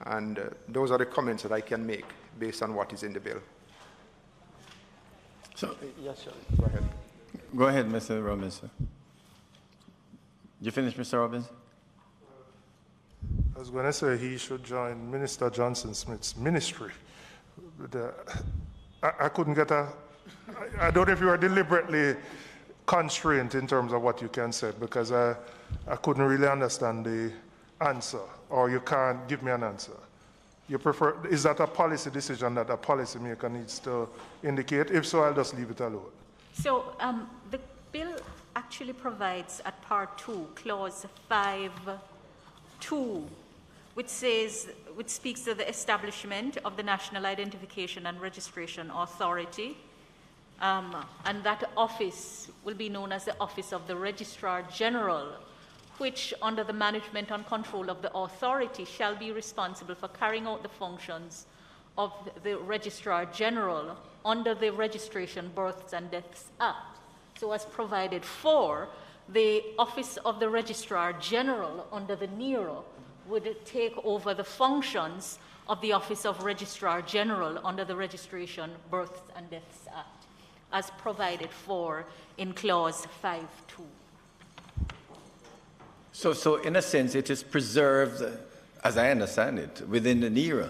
And those are the comments that I can make based on what is in the bill. So, yes, sir. Go ahead. Go ahead, Mr. Robinson. You finished, Mr. Robinson? I was going to say he should join Minister Johnson Smith's ministry. I couldn't get I don't know if you are deliberately constrained in terms of what you can say, because I couldn't really understand the answer, or you can't give me an answer. You prefer, is that a policy decision that a policymaker needs to indicate? If so, I'll just leave it alone. So the bill actually provides at Part 2, Clause 5(2), which speaks to the establishment of the National Identification and Registration Authority, and that office will be known as the Office of the Registrar General, which, under the management and control of the authority, shall be responsible for carrying out the functions of the Registrar General under the Registration, Births and Deaths Act. So as provided for, the Office of the Registrar General under the NERA would take over the functions of the Office of Registrar General under the Registration, Births and Deaths Act, as provided for in Clause 5(2). So in a sense, it is preserved, as I understand it, within the NERA.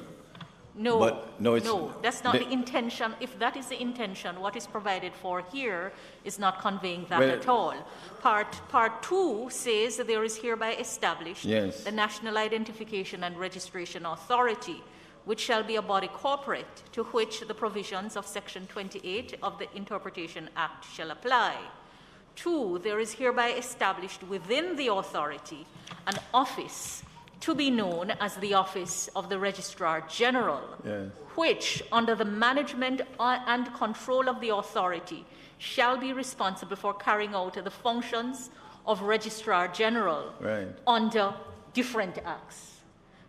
No, but no, that's not the intention. If that is the intention, what is provided for here is not conveying that at all. Part 2 says that there is hereby established the National Identification and Registration Authority, which shall be a body corporate to which the provisions of Section 28 of the Interpretation Act shall apply. 2, there is hereby established within the authority an office to be known as the Office of the Registrar General, which, under the management and control of the authority, shall be responsible for carrying out the functions of Registrar General under different acts.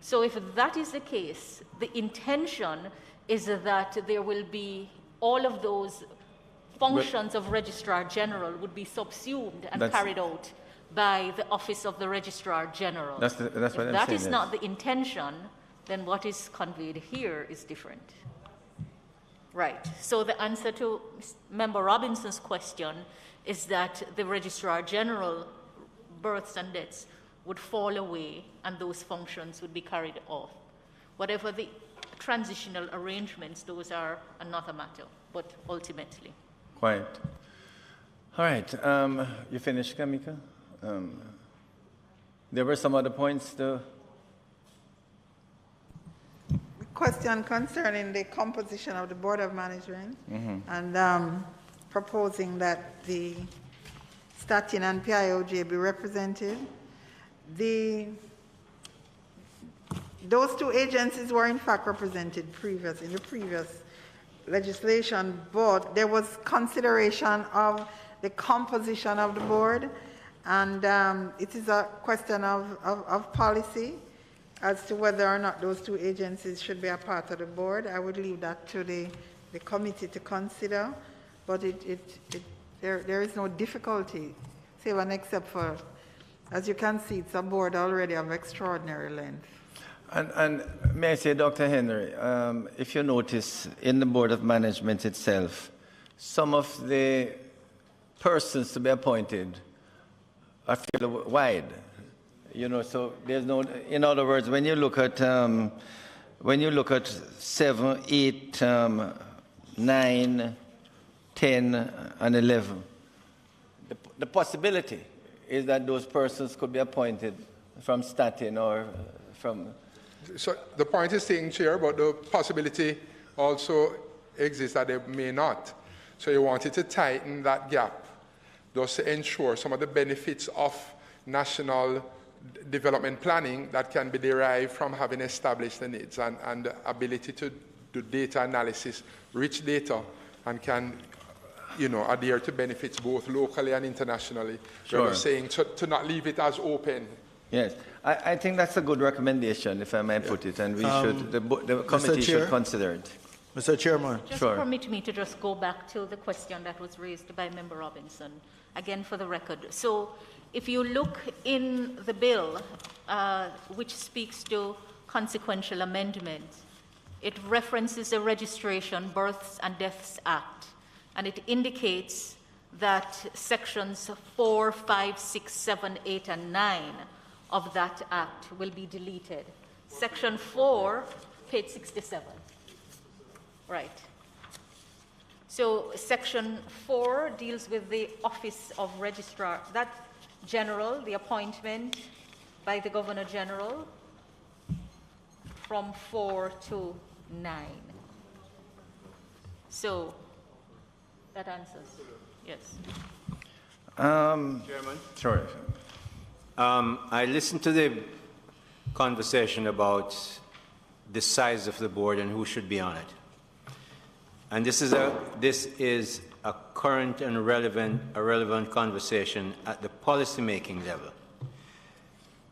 So if that is the case, the intention is that there will be all of those functions of Registrar General would be subsumed and carried out by the Office of the Registrar General. That's what I'm saying. That is not the intention, then what is conveyed here is different. Right. So the answer to Member Robinson's question is that the Registrar General births and deaths would fall away and those functions would be carried off. Whatever the transitional arrangements, those are another matter, but ultimately. Quite. All right. You finished, Kamika? There were some other points to... Question concerning the composition of the Board of Management and proposing that the Statin and PIOJ be represented. Those two agencies were in fact represented in the previous legislation, but there was consideration of the composition of the board, and it is a question of policy as to whether or not those two agencies should be a part of the board. I would leave that to the committee to consider, but there is no difficulty, save and except for, as you can see, it's a board already of extraordinary length. And may I say, Dr. Henry, if you notice in the Board of Management itself, some of the persons to be appointed are fairly wide. You know, so there's no, in other words, when you look at 7, 8, 9, 10, and 11, the possibility is that those persons could be appointed from Statin or from... So the point is taken, Chair, but the possibility also exists that they may not. So you wanted to tighten that gap, just to ensure some of the benefits of national development planning that can be derived from having established the needs and the ability to do data analysis, rich data, and can, you know, adhere to benefits both locally and internationally. Sure. We're saying to not leave it as open. Yes, I think that's a good recommendation, if I may put it, and we should, the committee should consider it. Mr. Chairman. Just permit me to just go back to the question that was raised by Member Robinson, again for the record. So if you look in the bill, which speaks to consequential amendment, it references the Registration, Births and Deaths Act, and it indicates that sections 4, 5, 6, 7, 8, and 9 of that act will be deleted. Section 4, page 67. Right. So section 4 deals with the Office of Registrar. That general, the appointment by the Governor General from 4 to 9. So that answers. Yes. Chairman? Sorry. I listened to the conversation about the size of the board and who should be on it. And this is a current and relevant conversation at the policy-making level.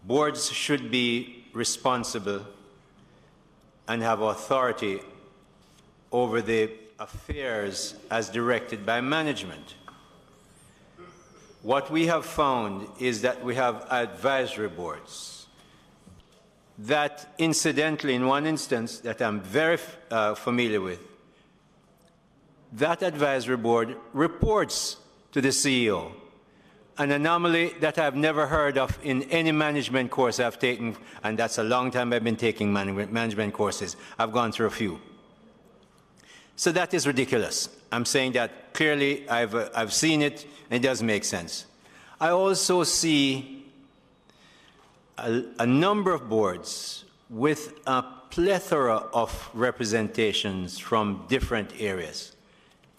Boards should be responsible and have authority over the affairs as directed by management. What we have found is that we have advisory boards that, incidentally, in one instance that I'm very familiar with, that advisory board reports to the CEO, an anomaly that I've never heard of in any management course I've taken, and that's a long time I've been taking management courses. I've gone through a few. So that is ridiculous. I'm saying that clearly. I've seen it, and it doesn't make sense. I also see a number of boards with a plethora of representations from different areas.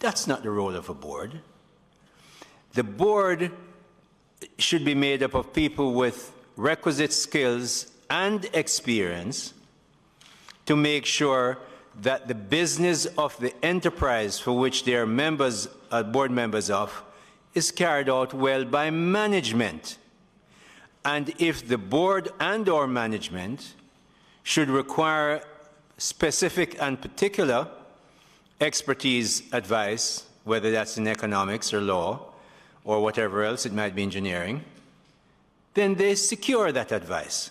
That's not the role of a board. The board should be made up of people with requisite skills and experience to make sure that the business of the enterprise for which they are members, board members of, is carried out well by management. And if the board and/or management should require specific and particular expertise advice, whether that's in economics or law or whatever else, it might be engineering, then they secure that advice.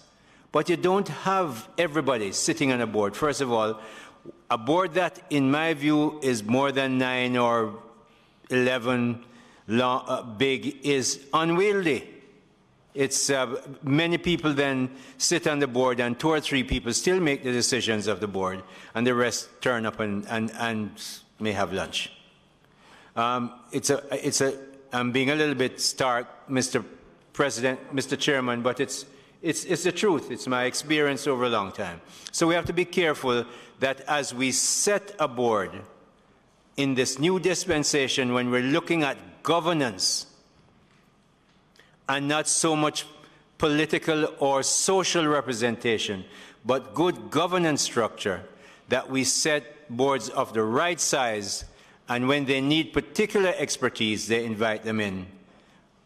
But you don't have everybody sitting on a board. First of all, A board that, in my view, is more than 9 or 11 big is unwieldy. It's many people then sit on the board, and 2 or 3 people still make the decisions of the board, and the rest turn up and may have lunch. I'm being a little bit stark, Mr. President, Mr. Chairman, but it's the truth. It's my experience over a long time. So we have to be careful that as we set a board in this new dispensation, when we're looking at governance and not so much political or social representation, but good governance structure, that we set boards of the right size, and when they need particular expertise, they invite them in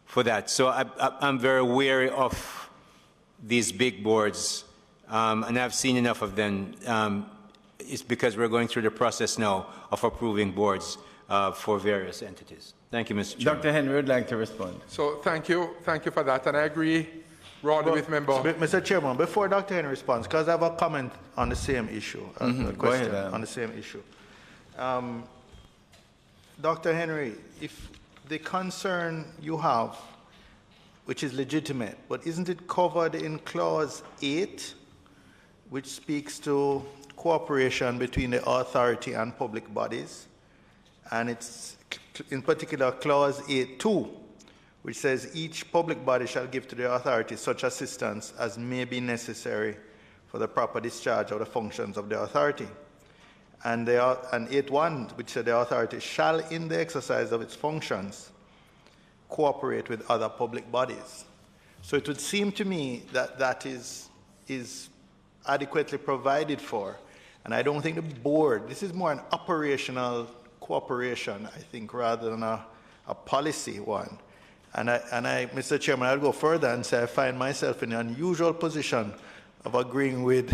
for that. So I'm very wary of these big boards, and I've seen enough of them. It's because we're going through the process now of approving boards for various entities. Thank you, Mr. Chairman. Dr. Henry would like to respond. So thank you for that, and I agree broadly with member. Mr. Chairman, before Dr. Henry responds, because I have a comment on the same issue, a question on the same issue. Dr. Henry, if the concern you have, which is legitimate, but isn't it covered in Clause 8, which speaks to cooperation between the authority and public bodies? And it's in particular Clause 8.2, which says each public body shall give to the authority such assistance as may be necessary for the proper discharge of the functions of the authority. And 8.1, which said the authority shall, in the exercise of its functions, cooperate with other public bodies. So it would seem to me that that is adequately provided for. And I don't think the board, this is more an operational cooperation, I think, rather than a policy one. And I, Mr. Chairman, I'll go further and say I find myself in an unusual position of agreeing with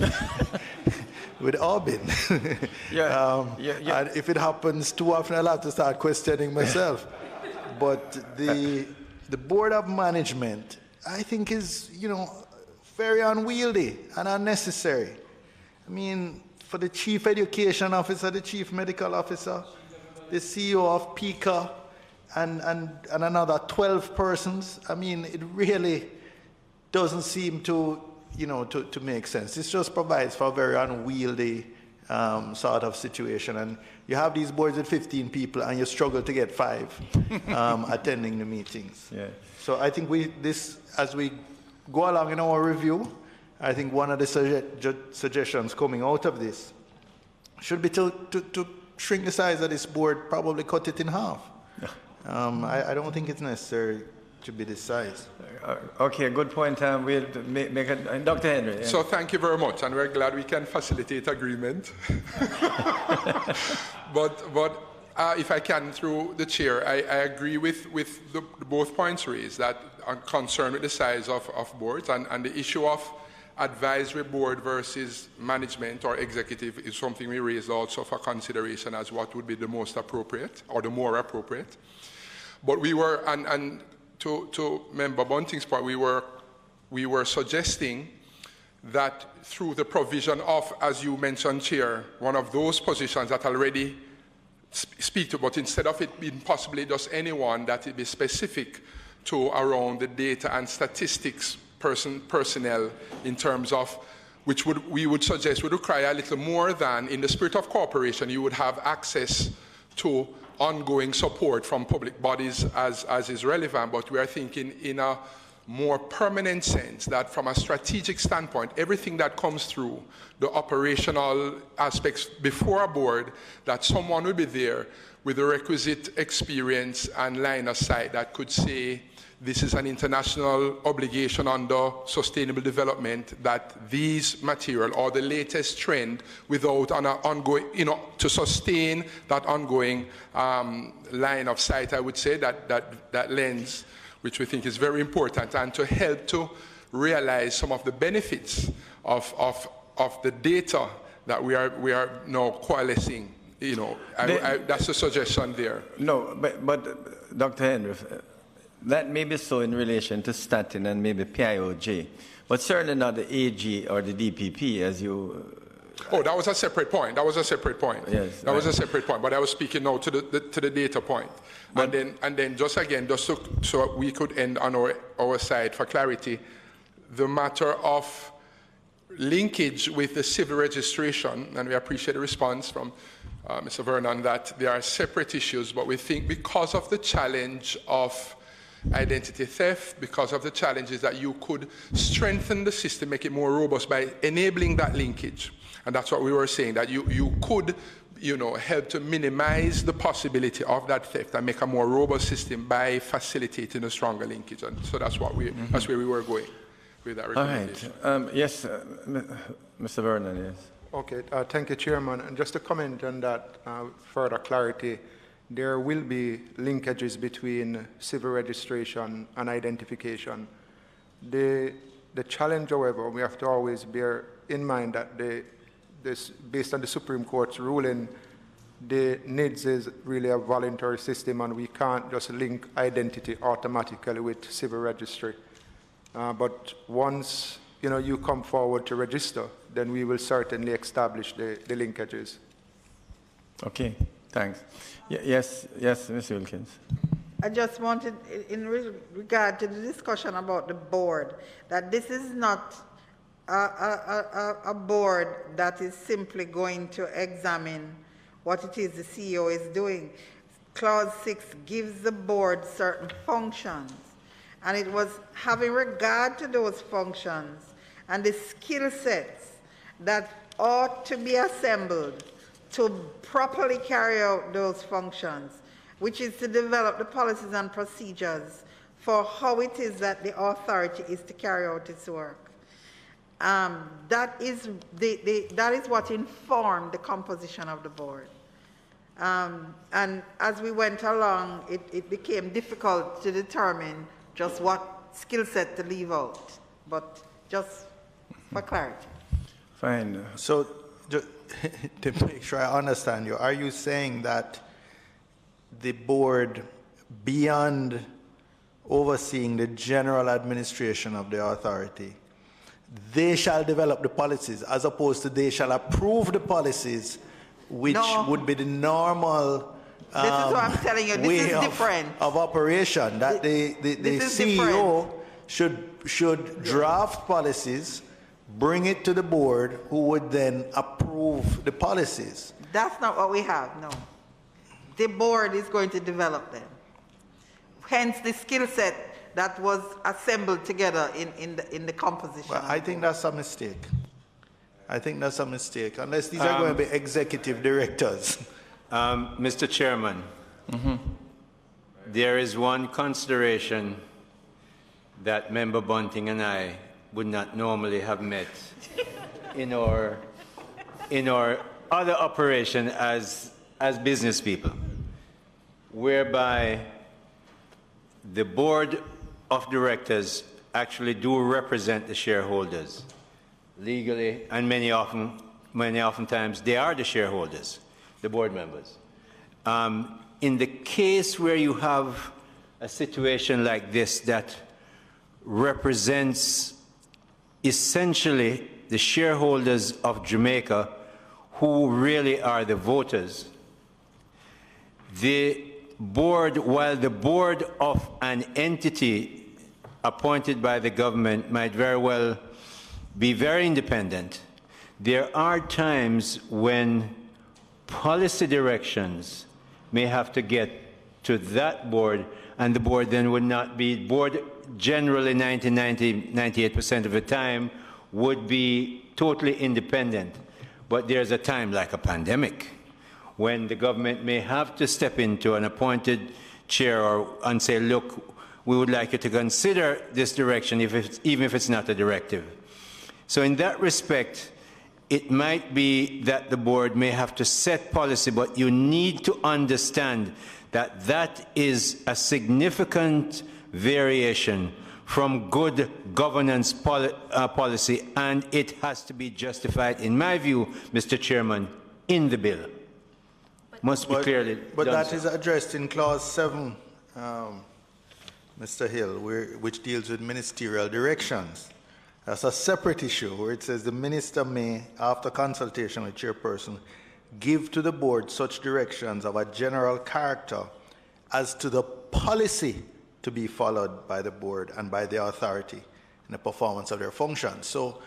with Albin. And if it happens too often, I'll have to start questioning myself. But the board of management, I think, is, very unwieldy and unnecessary. I mean, for the chief education officer, the chief medical officer, the CEO of PICA, and another 12 persons, I mean, it really doesn't seem to make sense. This just provides for a very unwieldy sort of situation. And you have these boards with 15 people and you struggle to get 5 attending the meetings. Yeah. So I think as we go along in our review, I think one of the suggestions coming out of this should be to shrink the size of this board, probably cut it in half. I don't think it's necessary to be this size. Okay, good point. We'll make it, Dr. Henry. Yeah. So thank you very much, and we're glad we can facilitate agreement. But if I can, through the chair, I agree with both points raised, that are concerned with the size of boards, and the issue of advisory board versus management or executive is something we raised also for consideration as what would be the most appropriate or the more appropriate. But we were, and to Member Bunting's point, we were suggesting that through the provision of, as you mentioned, Chair, one of those positions that already speak to, but instead of it being possibly just anyone, that it be specific to around the data and statistics personnel, in terms of which we would suggest would require a little more than, in the spirit of cooperation, you would have access to ongoing support from public bodies as is relevant, but we are thinking in a more permanent sense that from a strategic standpoint, everything that comes through the operational aspects before a board, that someone will be there with the requisite experience and line of sight that could say, this is an international obligation under sustainable development, that these material or the latest trend, without an ongoing, to sustain that ongoing line of sight, I would say, that lens, which we think is very important, and to help to realize some of the benefits of the data that we are now coalescing. That's a suggestion there. No, but Dr. Henry, that may be so in relation to statin and maybe PIOJ, but certainly not the AG or the DPP, as you Oh, that was a separate point. That was a separate point. Yes, that was a separate point. But I was speaking now to the data point. And then just again, just so we could end on our side for clarity, the matter of linkage with the civil registration, and we appreciate the response from Mr. Vernon that there are separate issues, but we think because of the challenge of identity theft, because of the challenges that you could strengthen the system, make it more robust by enabling that linkage. And that's what we were saying, that you could help to minimize the possibility of that theft and make a more robust system by facilitating a stronger linkage. And so that's what that's where we were going with that recommendation. All right. Yes, Mr. Vernon, yes. Okay, thank you, Chairman. And just to comment on that, further clarity, there will be linkages between civil registration and identification. The challenge, however, we have to always bear in mind that based on the Supreme Court's ruling, the NEADS is really a voluntary system, and we can't just link identity automatically with civil registry. But once you come forward to register, then we will certainly establish the linkages. Okay, thanks. Yes, Ms. Wilkins. I just wanted, in regard to the discussion about the board, that this is not a board that is simply going to examine what it is the CEO is doing. Clause 6 gives the board certain functions, and it was having regard to those functions and the skill sets that ought to be assembled to properly carry out those functions, which is to develop the policies and procedures for how it is that the authority is to carry out its work. That is what informed the composition of the board. And as we went along, it became difficult to determine just what skill set to leave out, but just for clarity. Fine. So, to make sure I understand you, are you saying that the board, beyond overseeing the general administration of the authority, they shall develop the policies as opposed to they shall approve the policies, which would be the normal this is what I'm telling you. This is different. Of operation, that the CEO should draft policies, bring it to the board, who would then approve the policies. That's not what we have, no. The board is going to develop them. Hence the skill set that was assembled together in the composition. Well, I think that's a mistake. I think that's a mistake, unless these are going to be executive directors. Mr. Chairman, there is one consideration that Member Bunting and I would not normally have met in our other operation as business people, whereby the board of directors actually do represent the shareholders legally, and many oftentimes they are the shareholders, the board members. In the case where you have a situation like this that represents essentially the shareholders of Jamaica, who really are the voters, the board, while the board of an entity appointed by the government might very well be very independent, there are times when policy directions may have to get to that board, and the board then would not be, board generally 98% of the time would be totally independent. But there's a time like a pandemic when the government may have to step into an appointed chair and say, look, we would like you to consider this direction even if it's not a directive. So in that respect, it might be that the board may have to set policy, but you need to understand that that is a significant variation from good governance policy, and it has to be justified, in my view, Mr. Chairman, in the bill. Must be clearly But done, that sir. is addressed in Clause 7, Mr. Hill, which deals with ministerial directions. That's a separate issue where it says the minister may, after consultation with chairperson, give to the board such directions of a general character as to the policy to be followed by the board and by the authority in the performance of their functions. So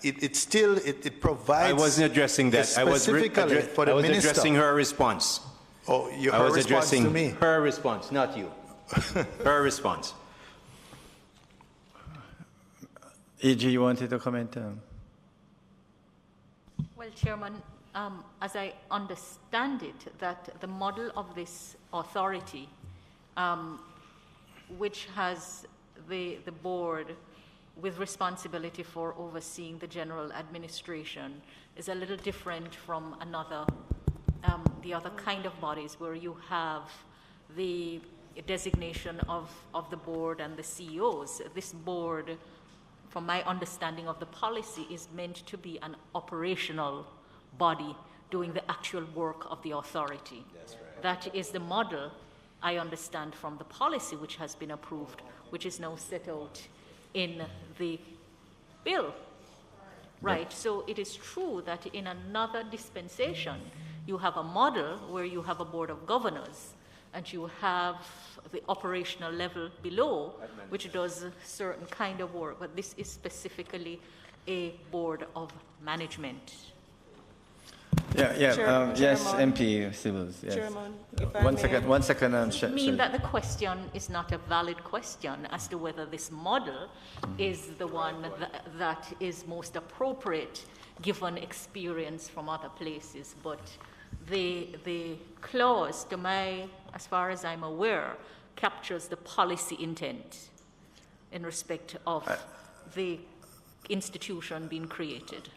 it provides. I wasn't addressing that. I was specifically for the minister. addressing her response. Oh, I was response addressing to me. her response, not you. Her response. EG, you wanted to comment? Well, Chairman, as I understand it, that the model of this authority, which has the board with responsibility for overseeing the general administration, is a little different from the other kind of bodies where you have the designation of the board and the CEOs. This board, from my understanding of the policy, is meant to be an operational body doing the actual work of the authority. That's right. That is the model I understand from the policy which has been approved, which is now set out in the bill. Right, so it is true that in another dispensation, you have a model where you have a board of governors and you have the operational level below, which does a certain kind of work, but this is specifically a board of management. Yes, MP Civils. Yes. Chairman, One second. I mean that the question is not a valid question as to whether this model is the one that is most appropriate given experience from other places, but the clause, as far as I'm aware, captures the policy intent in respect of the institution being created.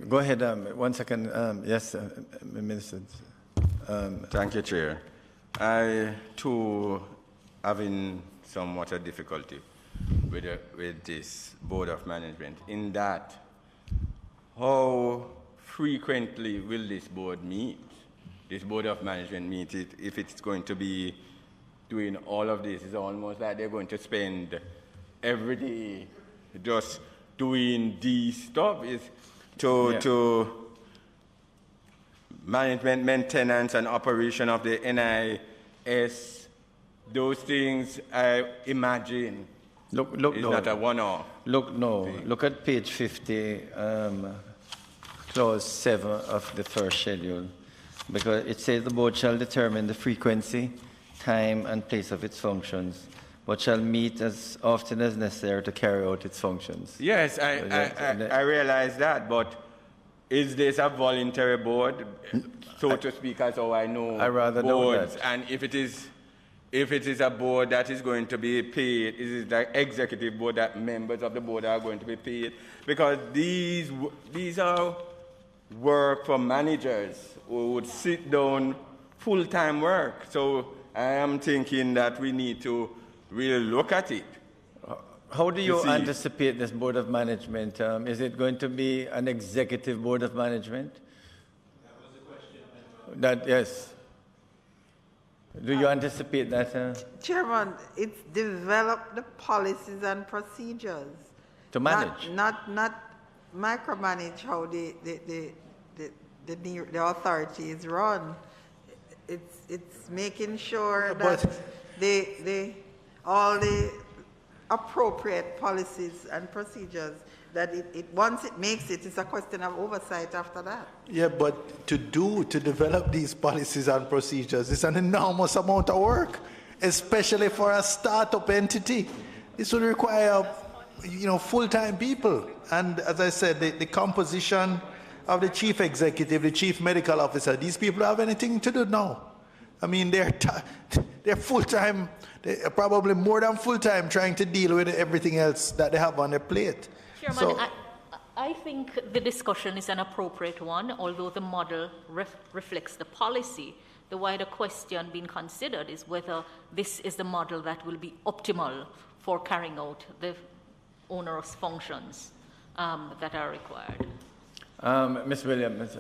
Go ahead, 1 second. Yes, Minister. Thank you, Chair. I, too, having somewhat a difficulty with this Board of Management, in that how frequently will this board meet? This Board of Management meet it, if it's going to be doing all of this, it's almost like they're going to spend every day just doing these stuff. To management, maintenance, and operation of the NIS, those things I imagine look is not a one-off. Look at page 50, clause 7 of the first schedule, because it says the board shall determine the frequency, time, and place of its functions, but shall meet as often as necessary to carry out its functions. Yes, I realize that, but is this a voluntary board, so to speak, as how I know I rather boards? know that. And if it is a board that is going to be paid, is it the executive board that members of the board are going to be paid? Because these are work for managers who would sit down full-time work. So I am thinking that we need to really look at it. How do you anticipate this Board of Management? Is it going to be an executive Board of Management? That was the question. Yes. Do you anticipate that? Chairman, it's develop the policies and procedures. To manage? Not micromanage how the authority is run. It's making sure that all the appropriate policies and procedures, that once it makes it, it's a question of oversight after that. Yeah, but to develop these policies and procedures is an enormous amount of work, especially for a startup entity. This would require, full-time people. And as I said, the composition of the chief executive, the chief medical officer, these people have anything to do now. I mean, they're full-time, they're probably more than full-time trying to deal with everything else that they have on their plate. Chairman, I think the discussion is an appropriate one, although the model reflects the policy. The wider question being considered is whether this is the model that will be optimal for carrying out the onerous functions that are required. Ms. Williams,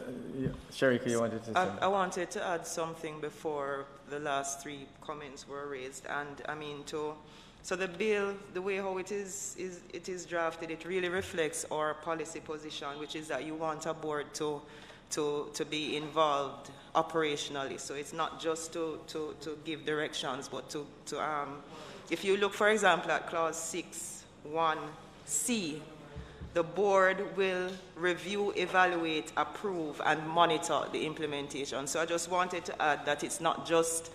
Sherika, you wanted to say? I wanted to add something before the last three comments were raised, and I mean to So the bill, the way how it is drafted, it really reflects our policy position, which is that you want a board to be involved operationally. So it's not just to give directions, but to if you look, for example, at clause 6(1)(c), the board will review, evaluate, approve, and monitor the implementation. So I just wanted to add that it's not just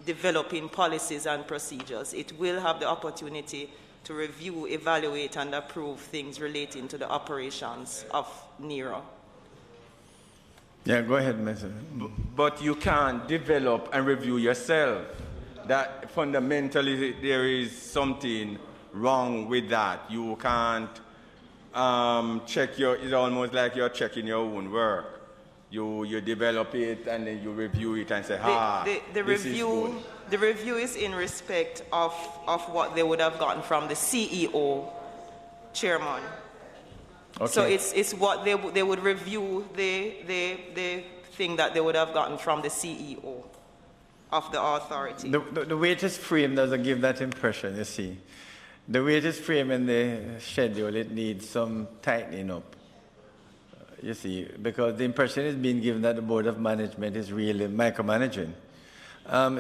developing policies and procedures. It will have the opportunity to review, evaluate, and approve things relating to the operations of NERA. Yeah, go ahead, Mr. But you can't develop and review yourself. That fundamentally there is something wrong with that. You can't check it's almost like you're checking your own work. You develop it and then you review it and say, the review is in respect of what they would have gotten from the CEO, chairman. Okay. So it's what they would review the thing that they would have gotten from the CEO of the authority. The way it is framed doesn't give that impression, you see. The way it is framed in the schedule, it needs some tightening up, you see, because the impression is being given that the Board of Management is really micromanaging.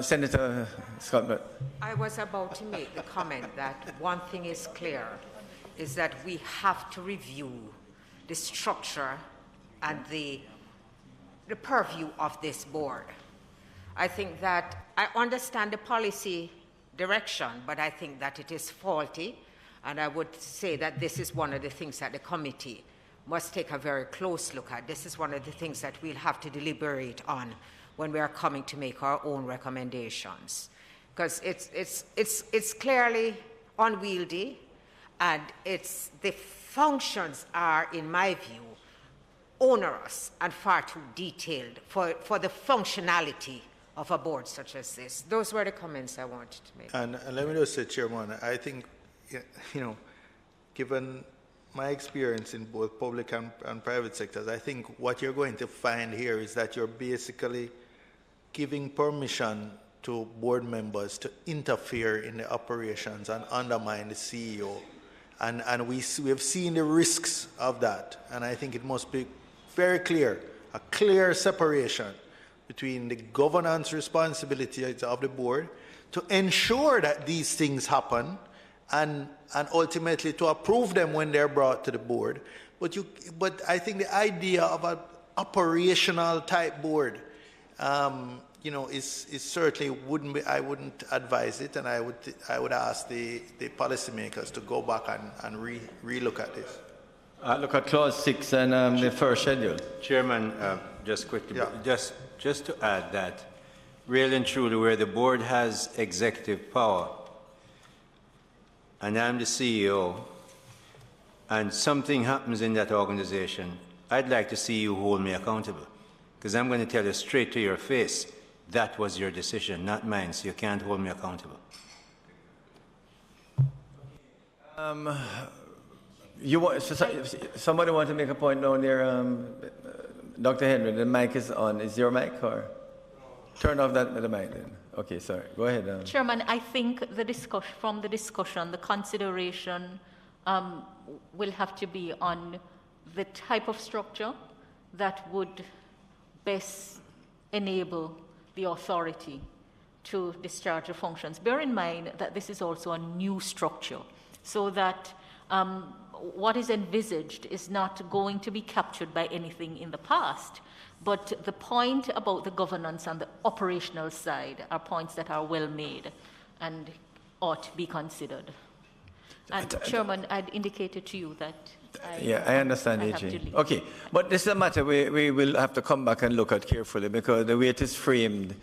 Senator Scott. I was about to make the comment that one thing is clear, is that we have to review the structure and the purview of this board. I think that I understand the policy direction, but I think that it is faulty, and I would say that this is one of the things that the committee must take a very close look at. This is one of the things that we'll have to deliberate on when we are coming to make our own recommendations, because it's clearly unwieldy, and the functions are, in my view, onerous and far too detailed for the functionality of a board such as this. Those were the comments I wanted to make. And let me just say, Chairman, I think, given my experience in both public and private sectors, I think what you're going to find here is that you're basically giving permission to board members to interfere in the operations and undermine the CEO. And we have seen the risks of that. And I think it must be very clear, a clear separation between the governance responsibilities of the board to ensure that these things happen and ultimately to approve them when they're brought to the board. But I think the idea of an operational type board, is certainly I wouldn't advise it, and I would ask the policymakers to go back and re-look at this. Look at clause 6 and the first schedule. Chairman, just quickly, yeah. just to add that, really and truly, where the board has executive power, and I'm the CEO, and something happens in that organization, I'd like to see you hold me accountable, because I'm going to tell you straight to your face, that was your decision, not mine, so you can't hold me accountable. Somebody want to make a point down there, Dr. Henry, the mic is on. Is your mic, or? Turn off the mic then. Okay, sorry. Go ahead. Chairman, I think from the discussion, the consideration will have to be on the type of structure that would best enable the authority to discharge the functions. Bear in mind that this is also a new structure, so that what is envisaged is not going to be captured by anything in the past, but the point about the governance and the operational side are points that are well made and ought to be considered. And Chairman, I'd indicated to you that I understand, AG. Okay, but this is a matter we will have to come back and look at carefully, because the way it is framed,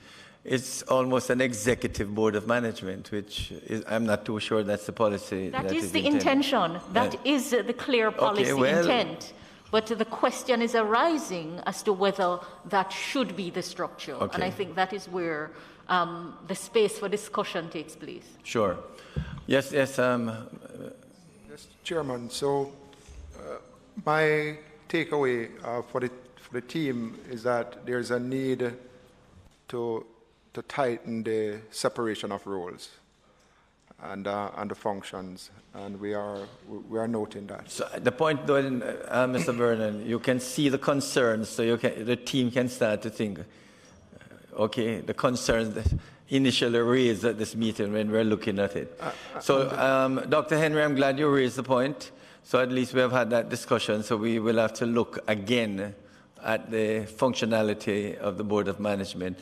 it's almost an executive board of management, which is, I'm not too sure that's the policy. That is the intention. That is the clear policy intent. But the question is arising as to whether that should be the structure. Okay. And I think that is where the space for discussion takes place. Sure. Yes, Yes, Chairman. So my takeaway for the team is that there's a need to tighten the separation of roles. and the functions, and we are noting that. So the point, though, Mr. Vernon, you can see the concerns, so the team can start to think, okay, the concerns that initially raised at this meeting when we're looking at it. So, Dr. Henry, I'm glad you raised the point. So at least we have had that discussion, so we will have to look again at the functionality of the Board of Management.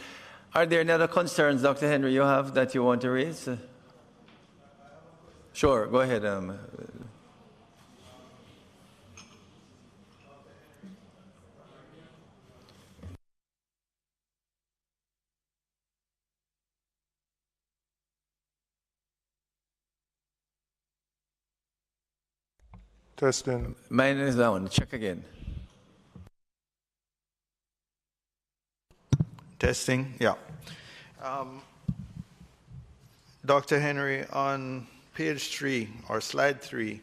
Are there any other concerns, Dr. Henry, you have that you want to raise? Sure, go ahead. Testing. Mine is down. Check again. Testing, yeah. Dr. Henry, on page 3 or slide 3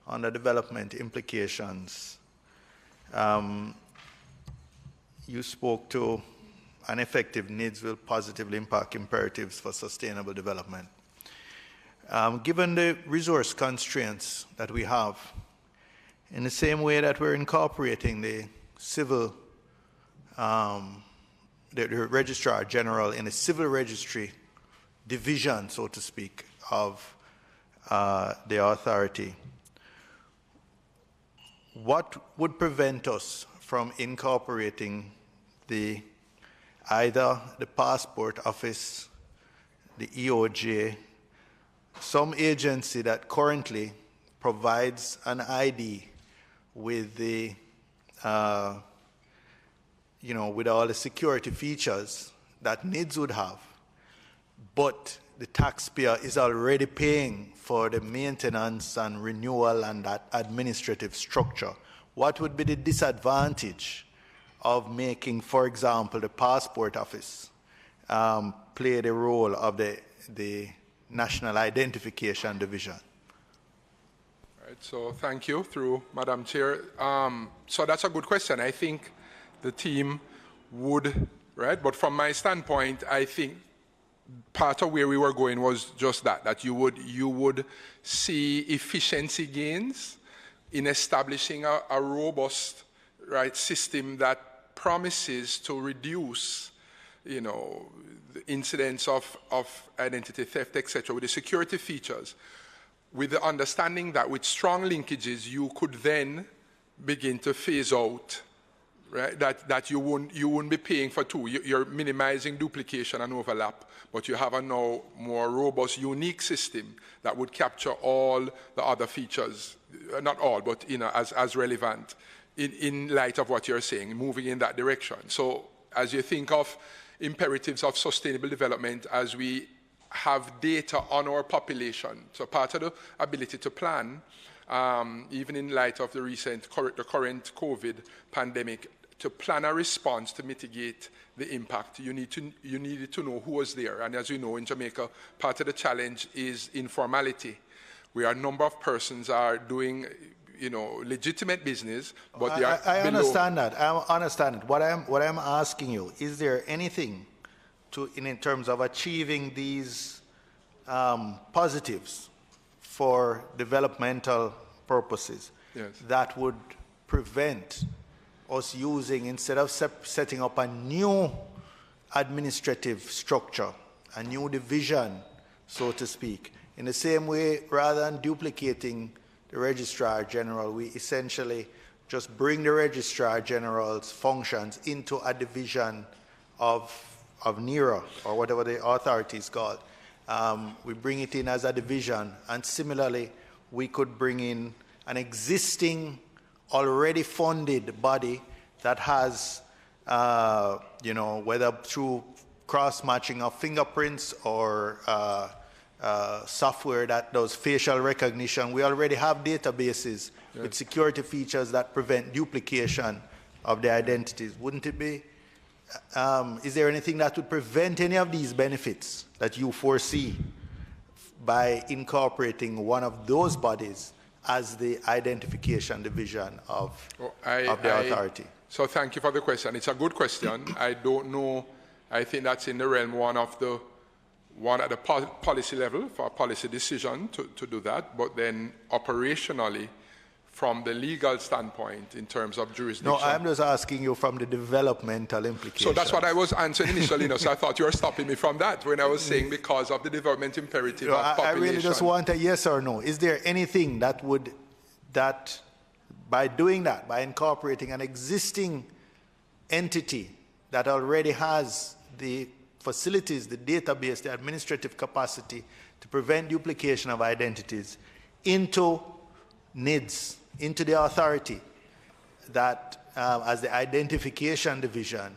on the development implications, you spoke to an effective NEADS will positively impact imperatives for sustainable development. Given the resource constraints that we have, in the same way that we're incorporating the civil, the Registrar General in a civil registry division, so to speak, of the authority, what would prevent us from incorporating either the passport office, the EOJ, some agency that currently provides an ID with the, with all the security features that NEADS would have, but the taxpayer is already paying for the maintenance and renewal and that administrative structure? What would be the disadvantage of making, for example, the passport office play the role of the National Identification Division? All right, so thank you through Madam Chair. So that's a good question. I think the team would, right? But from my standpoint, I think part of where we were going was just that you would see efficiency gains in establishing a robust, right, system that promises to reduce, the incidents of identity theft, etc., with the security features, with the understanding that with strong linkages, you could then begin to phase out, right? That you wouldn't be paying for two. You're minimizing duplication and overlap, but you have a now more robust, unique system that would capture all the other features, not all, but as relevant in light of what you're saying, moving in that direction. So as you think of imperatives of sustainable development, as we have data on our population, so part of the ability to plan, even in light of the current COVID pandemic, to plan a response to mitigate the impact, you needed to know who was there. And as you know, in Jamaica, part of the challenge is informality, where a number of persons are doing, legitimate business, but they are I below. understand that. I understand it. What I'm asking you, is there anything in terms of achieving these positives for developmental purposes, yes, that would prevent us using, instead of setting up a new administrative structure, a new division, so to speak, in the same way, rather than duplicating the Registrar General, we essentially just bring the Registrar General's functions into a division of NERA, or whatever the authority is called. We bring it in as a division, and similarly, we could bring in an existing, already funded body that has, whether through cross-matching of fingerprints or software that does facial recognition. We already have databases, yes, with security features that prevent duplication of the identities. Wouldn't it be? Is there anything that would prevent any of these benefits that you foresee by incorporating one of those bodies as the identification division of the authority? So thank you for the question. It's a good question. I don't know. I think that's in the realm one of the one at the policy level for a policy decision to do that, but then operationally from the legal standpoint in terms of jurisdiction. No, I'm just asking you from the developmental implications. So that's what I was answering initially, so I thought you were stopping me from that when I was saying because of the development imperative of population. I really just want a yes or no. Is there anything that by doing that, by incorporating an existing entity that already has the facilities, the database, the administrative capacity to prevent duplication of identities into NEADS, into the authority that as the identification division,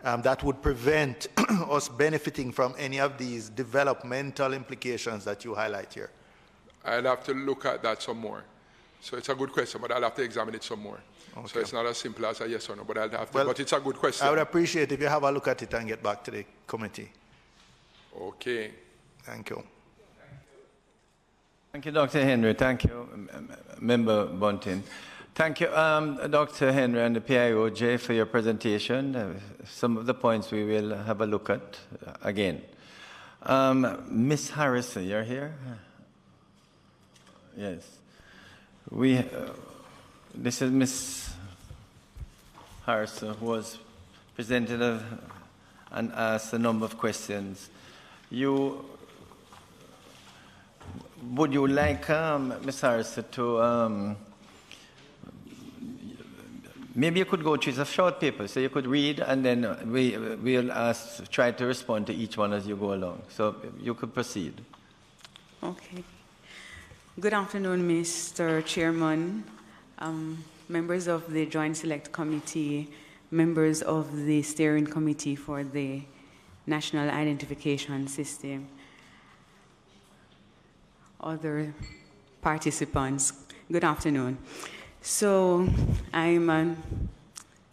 that would prevent us benefiting from any of these developmental implications that you highlight here? I'll have to look at that some more. So it's a good question, but I'll have to examine it some more. Okay. So it's not as simple as a yes or no, but I'll have to, but it's a good question. I would appreciate if you have a look at it and get back to the committee. Okay. Thank you. Thank you, Dr. Henry. Thank you, Member Bunting. Thank you, Dr. Henry and the PIOJ for your presentation. Some of the points we will have a look at again. Ms. Harrison, you're here? Yes. This is Ms. Harrison, who was presented and asked a number of questions. Would you like Ms. Harrison to maybe you could go through a short paper, so you could read, and then we'll try to respond to each one as you go along. So you could proceed. Okay. Good afternoon, Mr. Chairman, members of the Joint Select Committee, members of the Steering Committee for the National Identification System, other participants. Good afternoon. So I'm a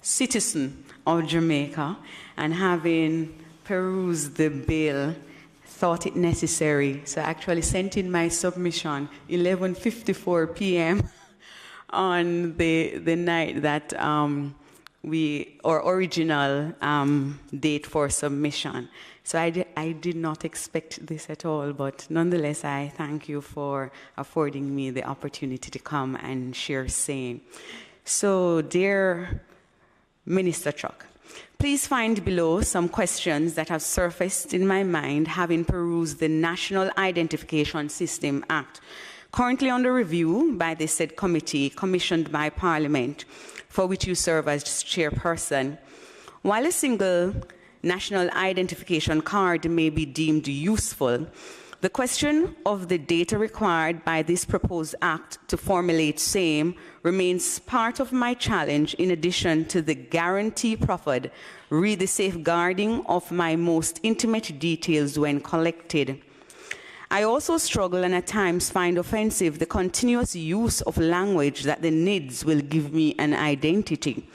citizen of Jamaica, and having perused the bill, thought it necessary. So I actually sent in my submission 11:54 p.m. on the night that our original date for submission. So I did not expect this at all, but nonetheless, I thank you for affording me the opportunity to come and share same. So, dear Minister Chuck, please find below some questions that have surfaced in my mind having perused the National Identification System Act, currently under review by the said committee commissioned by Parliament, for which you serve as chairperson. While a single national identification card may be deemed useful, the question of the data required by this proposed act to formulate same remains part of my challenge, in addition to the guarantee proffered, read the safeguarding of my most intimate details when collected. I also struggle and at times find offensive the continuous use of language that the NEADS will give me an identity.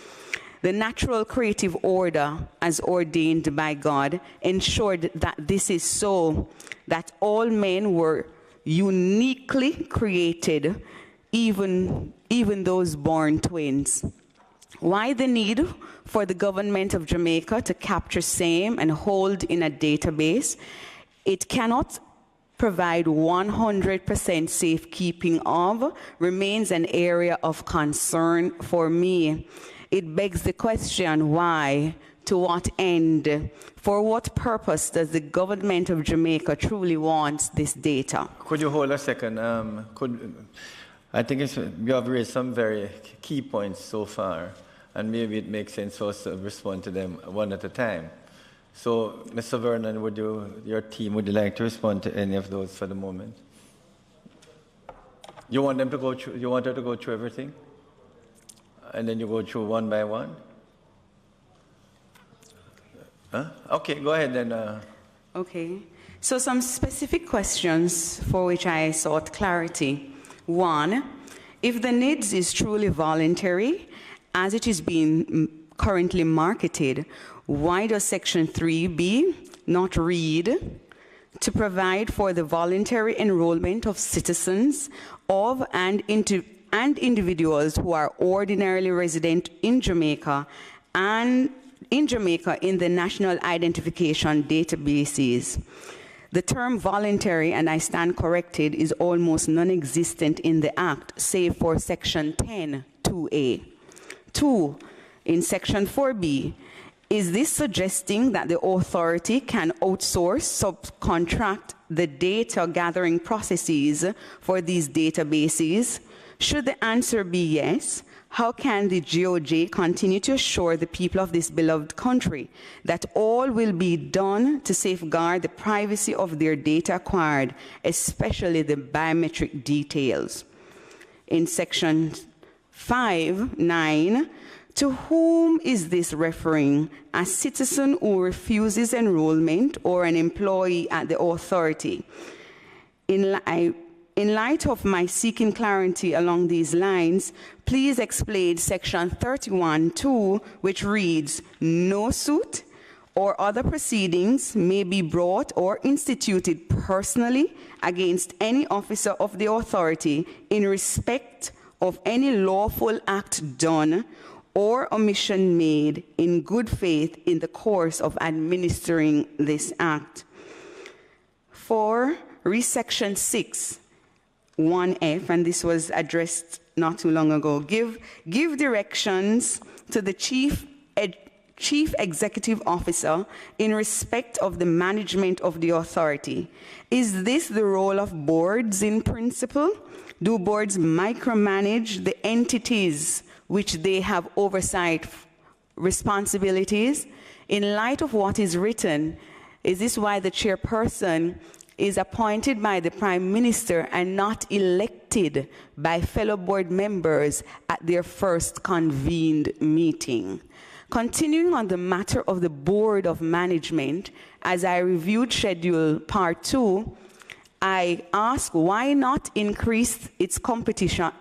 The natural creative order, as ordained by God, ensured that this is so, that all men were uniquely created, even those born twins. Why the need for the government of Jamaica to capture same and hold in a database? It cannot provide 100% safekeeping of, remains an area of concern for me. It begs the question, why, to what end, for what purpose does the government of Jamaica truly want this data? Could you hold a second? I think you have raised some very key points so far, and maybe it makes sense for us to respond to them one at a time. So, Mr. Vernon, your team, would you like to respond to any of those for the moment? You want them to go through, you want her to go through everything? And then you go through one by one? Huh? Okay, go ahead then. Okay. So some specific questions for which I sought clarity. One, if the NEADS is truly voluntary, as it is being currently marketed, why does Section 3B not read to provide for the voluntary enrollment of citizens of and individuals who are ordinarily resident in Jamaica and in the national identification databases? The term voluntary, and I stand corrected, is almost non-existent in the Act, save for Section 10, 2A. 2, in Section 4B, is this suggesting that the authority can outsource, subcontract the data gathering processes for these databases? Should the answer be yes, how can the GOJ continue to assure the people of this beloved country that all will be done to safeguard the privacy of their data acquired, especially the biometric details? In Section 5, 9, to whom is this referring? A citizen who refuses enrollment or an employee at the authority? In light of my seeking clarity along these lines, please explain Section 31(2), which reads, no suit or other proceedings may be brought or instituted personally against any officer of the authority in respect of any lawful act done or omission made in good faith in the course of administering this act. 4, Section 6, 1F, and this was addressed not too long ago, give directions to the chief executive officer in respect of the management of the authority. Is this the role of boards in principle? Do boards micromanage the entities which they have oversight responsibilities? In light of what is written, is this why the chairperson is appointed by the Prime Minister and not elected by fellow board members at their first convened meeting? Continuing on the matter of the Board of Management, as I reviewed Schedule Part 2, I ask why not increase its composition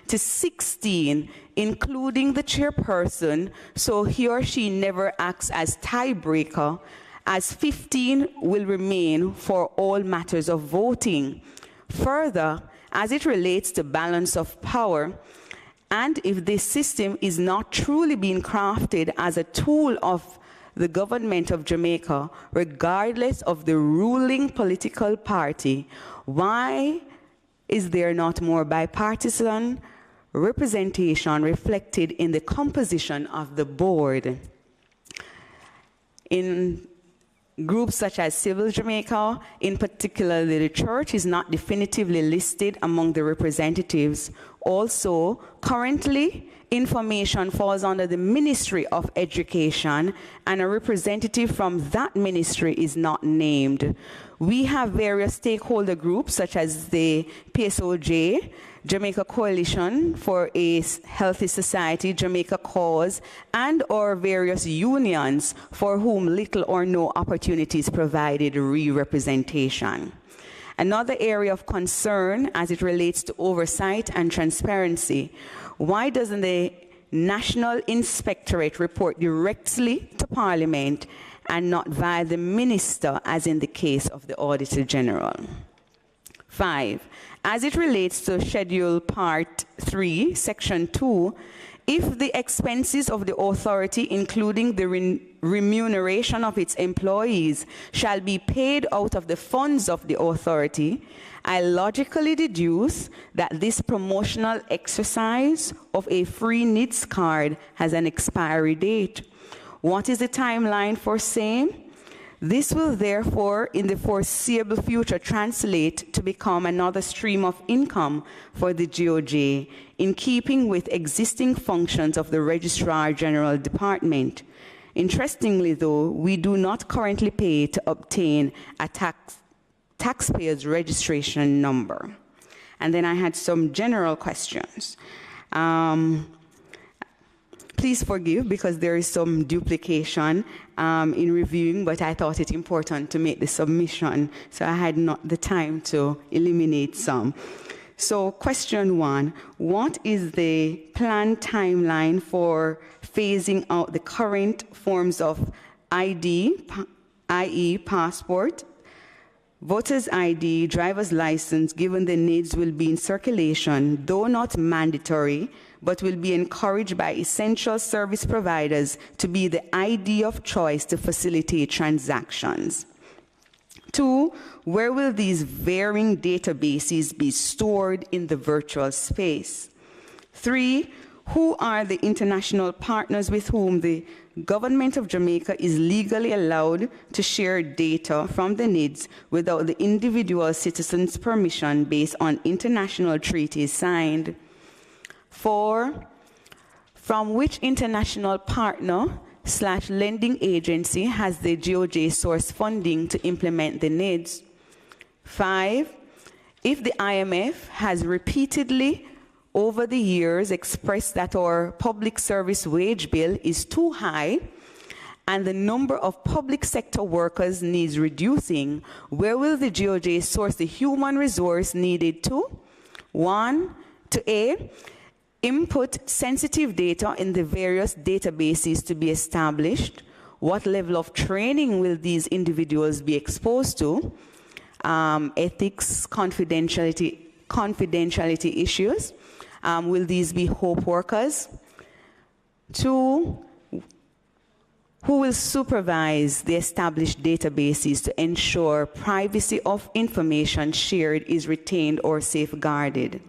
to 16, including the chairperson, so he or she never acts as tiebreaker, as 15 will remain for all matters of voting. Further, as it relates to balance of power, and if this system is not truly being crafted as a tool of the government of Jamaica, regardless of the ruling political party, why is there not more bipartisan representation reflected in the composition of the board? In groups such as Civil Jamaica, in particular the church, is not definitively listed among the representatives. Also, currently, information falls under the Ministry of Education, and a representative from that ministry is not named. We have various stakeholder groups such as the PSOJ, Jamaica Coalition for a Healthy Society, Jamaica Cause, and or various unions for whom little or no opportunities provided re-representation. Another area of concern as it relates to oversight and transparency, why doesn't the National Inspectorate report directly to Parliament and not via the Minister, as in the case of the Auditor General? 5, as it relates to Schedule Part 3, Section 2, if the expenses of the authority, including the remuneration of its employees, shall be paid out of the funds of the authority, I logically deduce that this promotional exercise of a free NEADS card has an expiry date. What is the timeline for same? This will therefore, in the foreseeable future, translate to become another stream of income for the GOJ, in keeping with existing functions of the Registrar General Department. Interestingly, though, we do not currently pay to obtain a taxpayer's registration number. And then I had some general questions. Please forgive because there is some duplication in reviewing, but I thought it important to make the submission, so I had not the time to eliminate some. So question 1, what is the planned timeline for phasing out the current forms of ID, i.e. passport, voter's ID, driver's license, given the NEADS will be in circulation, though not mandatory, but will be encouraged by essential service providers to be the ID of choice to facilitate transactions? 2, where will these varying databases be stored in the virtual space? 3, who are the international partners with whom the government of Jamaica is legally allowed to share data from the NEADS without the individual citizen's permission based on international treaties signed? 4, from which international partner / lending agency has the GOJ source funding to implement the NEADS? 5, if the IMF has repeatedly over the years expressed that our public service wage bill is too high and the number of public sector workers needs reducing, where will the GOJ source the human resource needed to? 1, to A, input sensitive data in the various databases to be established. What level of training will these individuals be exposed to? Ethics, confidentiality issues. Will these be hope workers? 2, who will supervise the established databases to ensure privacy of information shared is retained or safeguarded?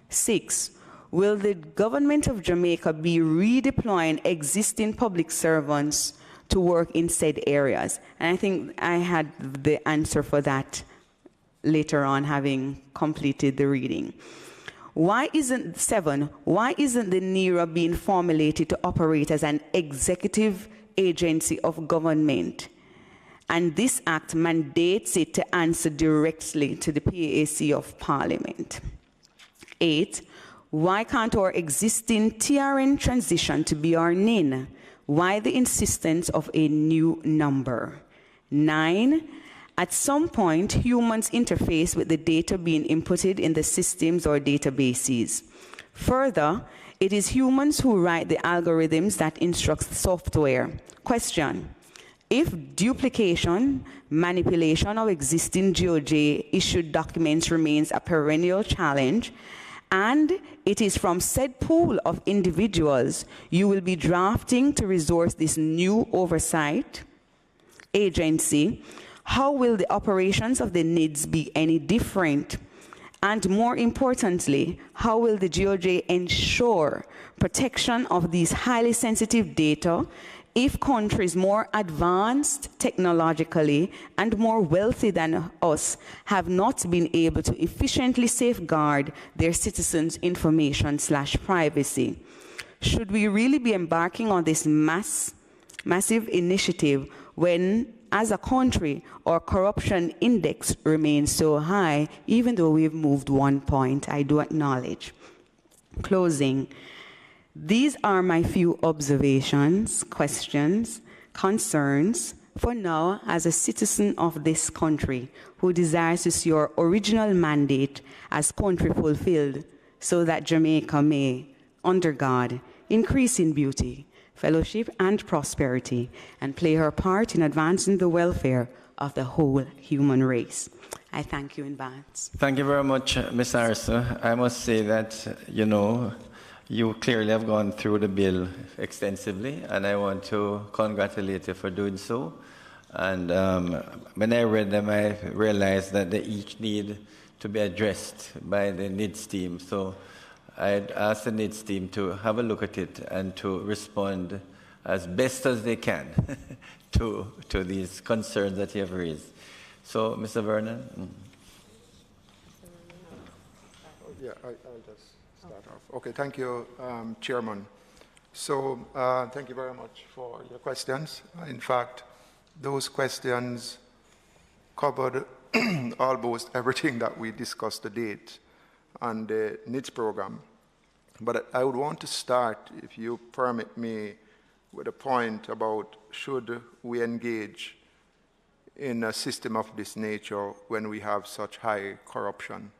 6, will the government of Jamaica be redeploying existing public servants to work in said areas? And I think I had the answer for that later on, having completed the reading. 7, why isn't the NERA being formulated to operate as an executive agency of government? And this act mandates it to answer directly to the PAC of Parliament. 8, why can't our existing TRN transition to be our NIN? Why the insistence of a new number? 9, at some point, humans interface with the data being inputted in the systems or databases. Further, it is humans who write the algorithms that instruct the software. Question: if duplication, manipulation of existing GOJ-issued documents remains a perennial challenge, and it is from said pool of individuals you will be drafting to resource this new oversight agency, how will the operations of the NEADS be any different? And more importantly, how will the GOJ ensure protection of these highly sensitive data if countries more advanced technologically and more wealthy than us have not been able to efficiently safeguard their citizens' information / privacy? Should we really be embarking on this massive initiative when, as a country, our corruption index remains so high, even though we've moved 1 point, I do acknowledge. Closing. These are my few observations, questions, concerns, for now, as a citizen of this country who desires to see our original mandate as country fulfilled so that Jamaica may, under God, increase in beauty, fellowship, and prosperity, and play her part in advancing the welfare of the whole human race. I thank you in advance. Thank you very much, Ms. Arsa. I must say that, you clearly have gone through the bill extensively, and I want to congratulate you for doing so. And when I read them, I realized that they each need to be addressed by the NEADS team. So I'd ask the NEADS team to have a look at it and to respond as best as they can to these concerns that you have raised. So, Mr. Vernon? Yeah, I'll just start off. Okay, thank you, Chairman. So, thank you very much for your questions. In fact, those questions covered almost everything that we discussed to date on the NEADS program. But I would want to start, if you permit me, with a point about should we engage in a system of this nature when we have such high corruption.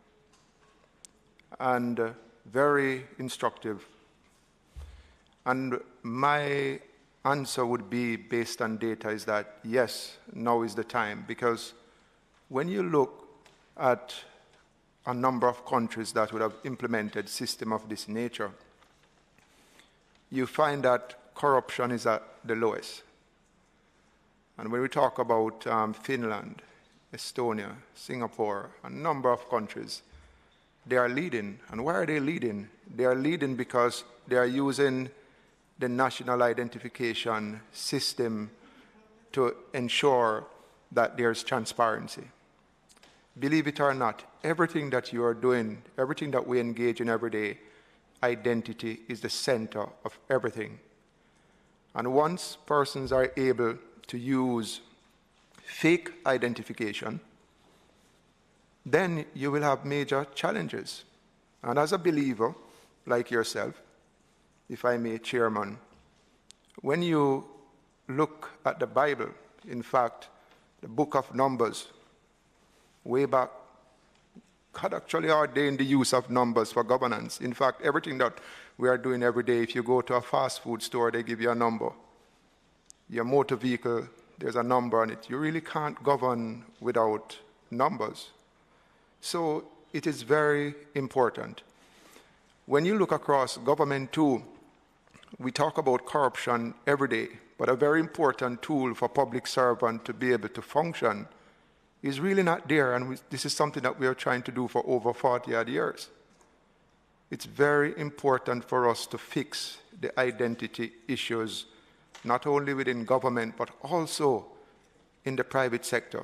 And very instructive. And my answer would be, based on data, is that yes, now is the time. Because when you look at a number of countries that would have implemented system of this nature, you find that corruption is at the lowest. And when we talk about Finland, Estonia, Singapore, a number of countries, they are leading. And why are they leading? They are leading because they are using the national identification system to ensure that there's transparency. Believe it or not, everything that you are doing, everything that we engage in every day, identity is the center of everything. And once persons are able to use fake identification, then you will have major challenges. And as a believer, like yourself, if I may, Chairman, when you look at the Bible, in fact, the book of Numbers, way back, God actually ordained the use of numbers for governance. In fact, everything that we are doing every day, if you go to a fast food store, they give you a number. Your motor vehicle, there's a number on it. You really can't govern without numbers. So it is very important. When you look across government too, we talk about corruption every day, but a very important tool for public servant to be able to function is really not there, and this is something that we are trying to do for over 40-odd years. It's very important for us to fix the identity issues, not only within government, but also in the private sector,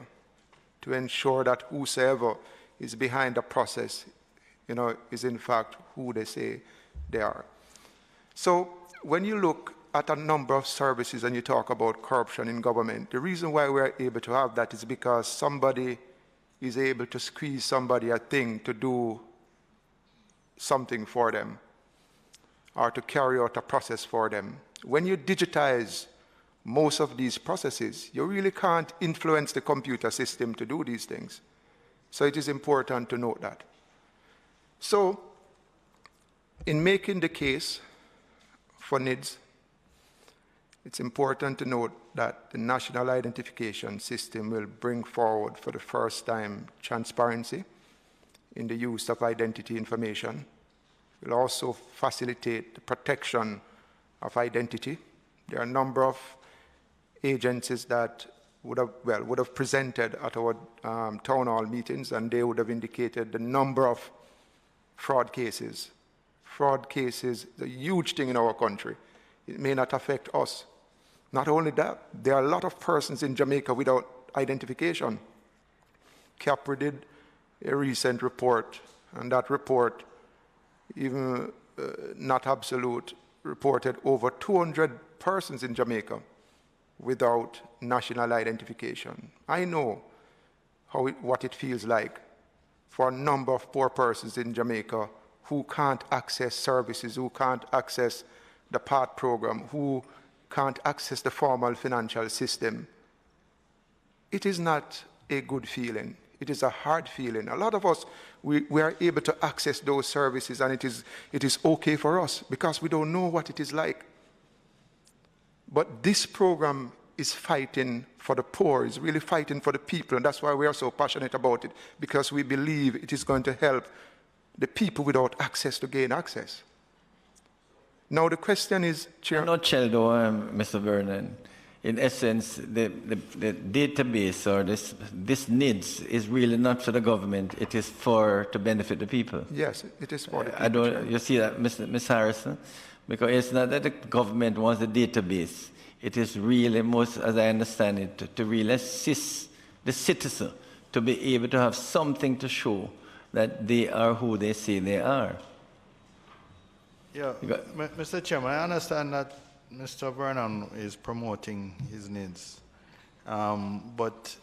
to ensure that whosoever is behind the process, is in fact who they say they are. So when you look at a number of services and you talk about corruption in government, the reason why we're able to have that is because somebody is able to squeeze somebody a thing to do something for them or to carry out a process for them. When you digitize most of these processes, you really can't influence the computer system to do these things. So it is important to note that. So in making the case for NEADS, it's important to note that the national identification system will bring forward for the first time transparency in the use of identity information. It will also facilitate the protection of identity. There are a number of agencies that would have presented at our town hall meetings, and they would have indicated the number of fraud cases. Fraud cases is a huge thing in our country. It may not affect us. Not only that, there are a lot of persons in Jamaica without identification. CAPRI did a recent report, and that report, even not absolute, reported over 200 persons in Jamaica without national identification. I know what it feels like for a number of poor persons in Jamaica who can't access services, who can't access the PATH program, who can't access the formal financial system. It is not a good feeling. It is a hard feeling. A lot of us, we are able to access those services, and it is okay for us because we don't know what it is like. But this program is fighting for the poor, is really fighting for the people, and that's why we are so passionate about it, because we believe it is going to help the people without access to gain access. Now the question is, Chair. In a nutshell, though, Mr. Vernon, in essence, the database or this NEADS is really not for the government. It is to benefit the people. Yes, it is for the people. You see that, Ms. Harrison? Because it's not that the government wants the database. It is really, as I understand it, to really assist the citizen to be able to have something to show that they are who they say they are. Yeah, Mr. Chairman, I understand that Mr. Vernon is promoting his needs. But,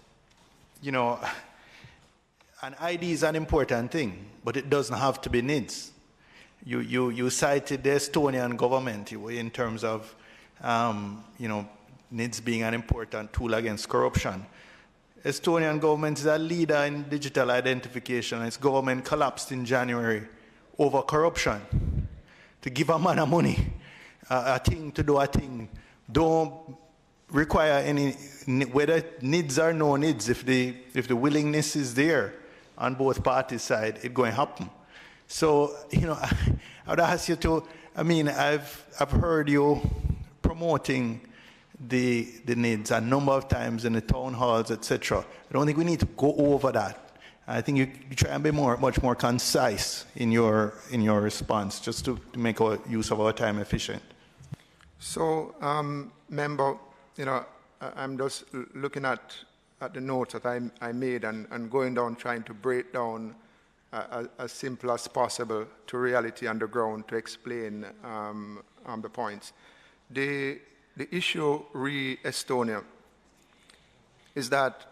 an ID is an important thing, but it doesn't have to be needs. You cited the Estonian government in terms of, needs being an important tool against corruption. Estonian government is a leader in digital identification. Its government collapsed in January over corruption. To give a man a money, a thing to do a thing, don't require any, whether needs or no needs, if the willingness is there on both parties' side, it's going to happen. So, I would ask you to, I've heard you promoting the needs a number of times in the town halls, etc. I don't think we need to go over that. I think you try and be much more concise in your response, just to make our use of our time efficient. So, member, you know, I'm just looking at the notes that I made and going down, trying to break down as simple as possible to reality on the ground to explain the points. The issue re-Estonia is that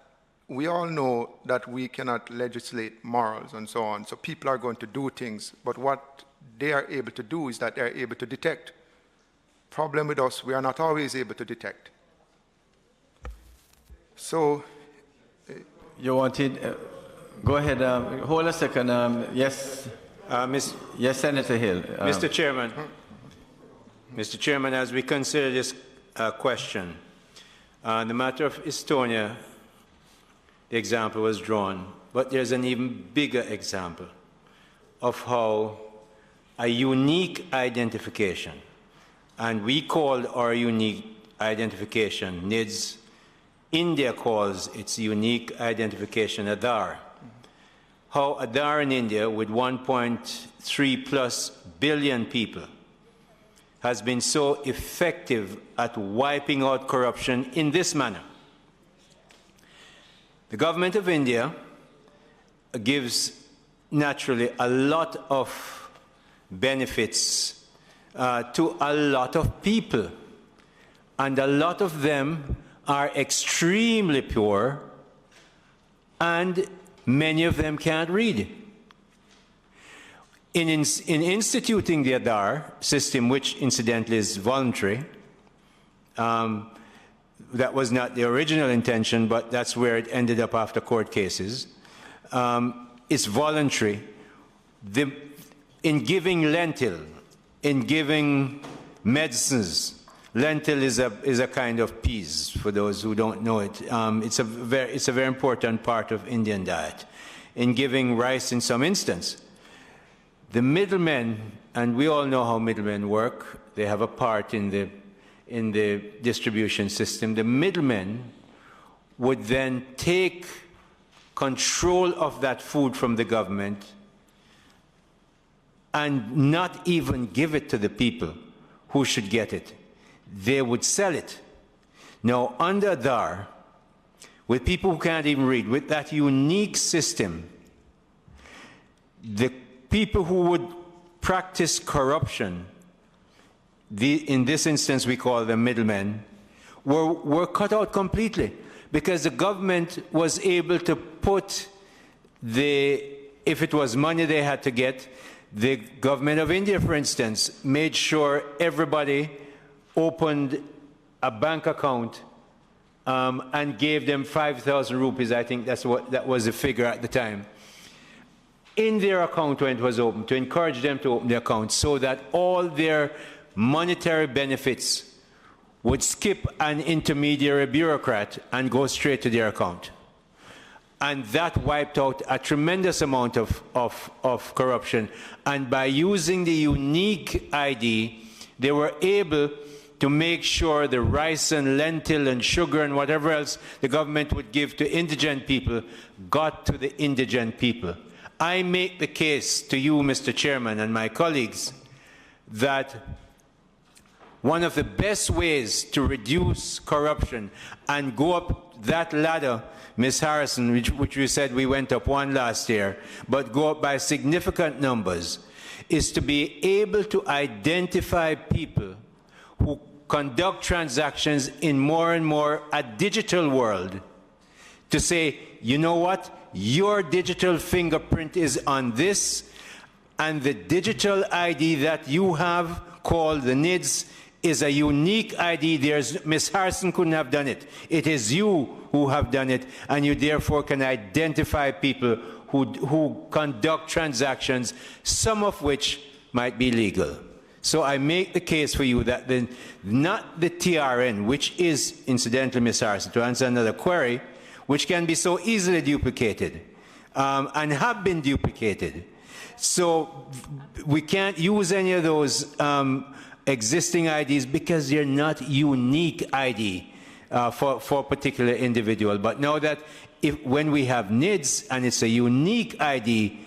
we all know that we cannot legislate morals and so on, so people are going to do things, but what they are able to do is that they are able to detect. Problem with us, we are not always able to detect. So... You wanted... go ahead. Hold a second. Yes. Yes, Senator Hill. Mr. Chairman. Mr. Chairman, as we consider this question, the matter of Estonia, the example was drawn, but there's an even bigger example of how a unique identification, and we called our unique identification NEADS. India calls its unique identification Aadhaar. How Aadhaar in India, with 1.3+ billion people, has been so effective at wiping out corruption in this manner. The government of India gives naturally a lot of benefits to a lot of people, and a lot of them are extremely poor, and many of them can't read. In instituting the Aadhaar system, which incidentally is voluntary, that was not the original intention, but that's where it ended up after court cases. It's voluntary. In giving lentil, in giving medicines, lentil is a kind of peas, for those who don't know it. It's a very important part of Indian diet. In giving rice in some instance, the middlemen, and we all know how middlemen work, they have a part in the distribution system. The middlemen would then take control of that food from the government and not even give it to the people who should get it. They would sell it. Now, under Aadhaar, with people who can't even read, with that unique system, the people who would practice corruption, in this instance we call them middlemen, were cut out completely, because the government was able to put if it was money they had to get, the government of India, for instance, made sure everybody opened a bank account and gave them 5,000 rupees. I think that was the figure at the time, in their account when it was open, to encourage them to open the account, so that all their monetary benefits would skip an intermediary bureaucrat and go straight to their account. And that wiped out a tremendous amount of corruption. And by using the unique ID, they were able to make sure the rice and lentil and sugar and whatever else the government would give to indigent people got to the indigent people. I make the case to you, Mr. Chairman, and my colleagues, that one of the best ways to reduce corruption and go up that ladder, Ms. Harrison, which you said we went up one last year, but go up by significant numbers, is to be able to identify people who conduct transactions in more and more a digital world, to say, you know what, your digital fingerprint is on this, and the digital ID that you have, called the NEADS, is a unique ID. Ms. Harrison couldn't have done it. It is you who have done it, and you therefore can identify people who conduct transactions, some of which might be legal. So I make the case for you that not the TRN, which is, incidentally, Ms. Harrison, to answer another query, which can be so easily duplicated and have been duplicated. So we can't use any of those existing IDs because they're not unique ID for a particular individual. But now that when we have NEADS and it's a unique ID,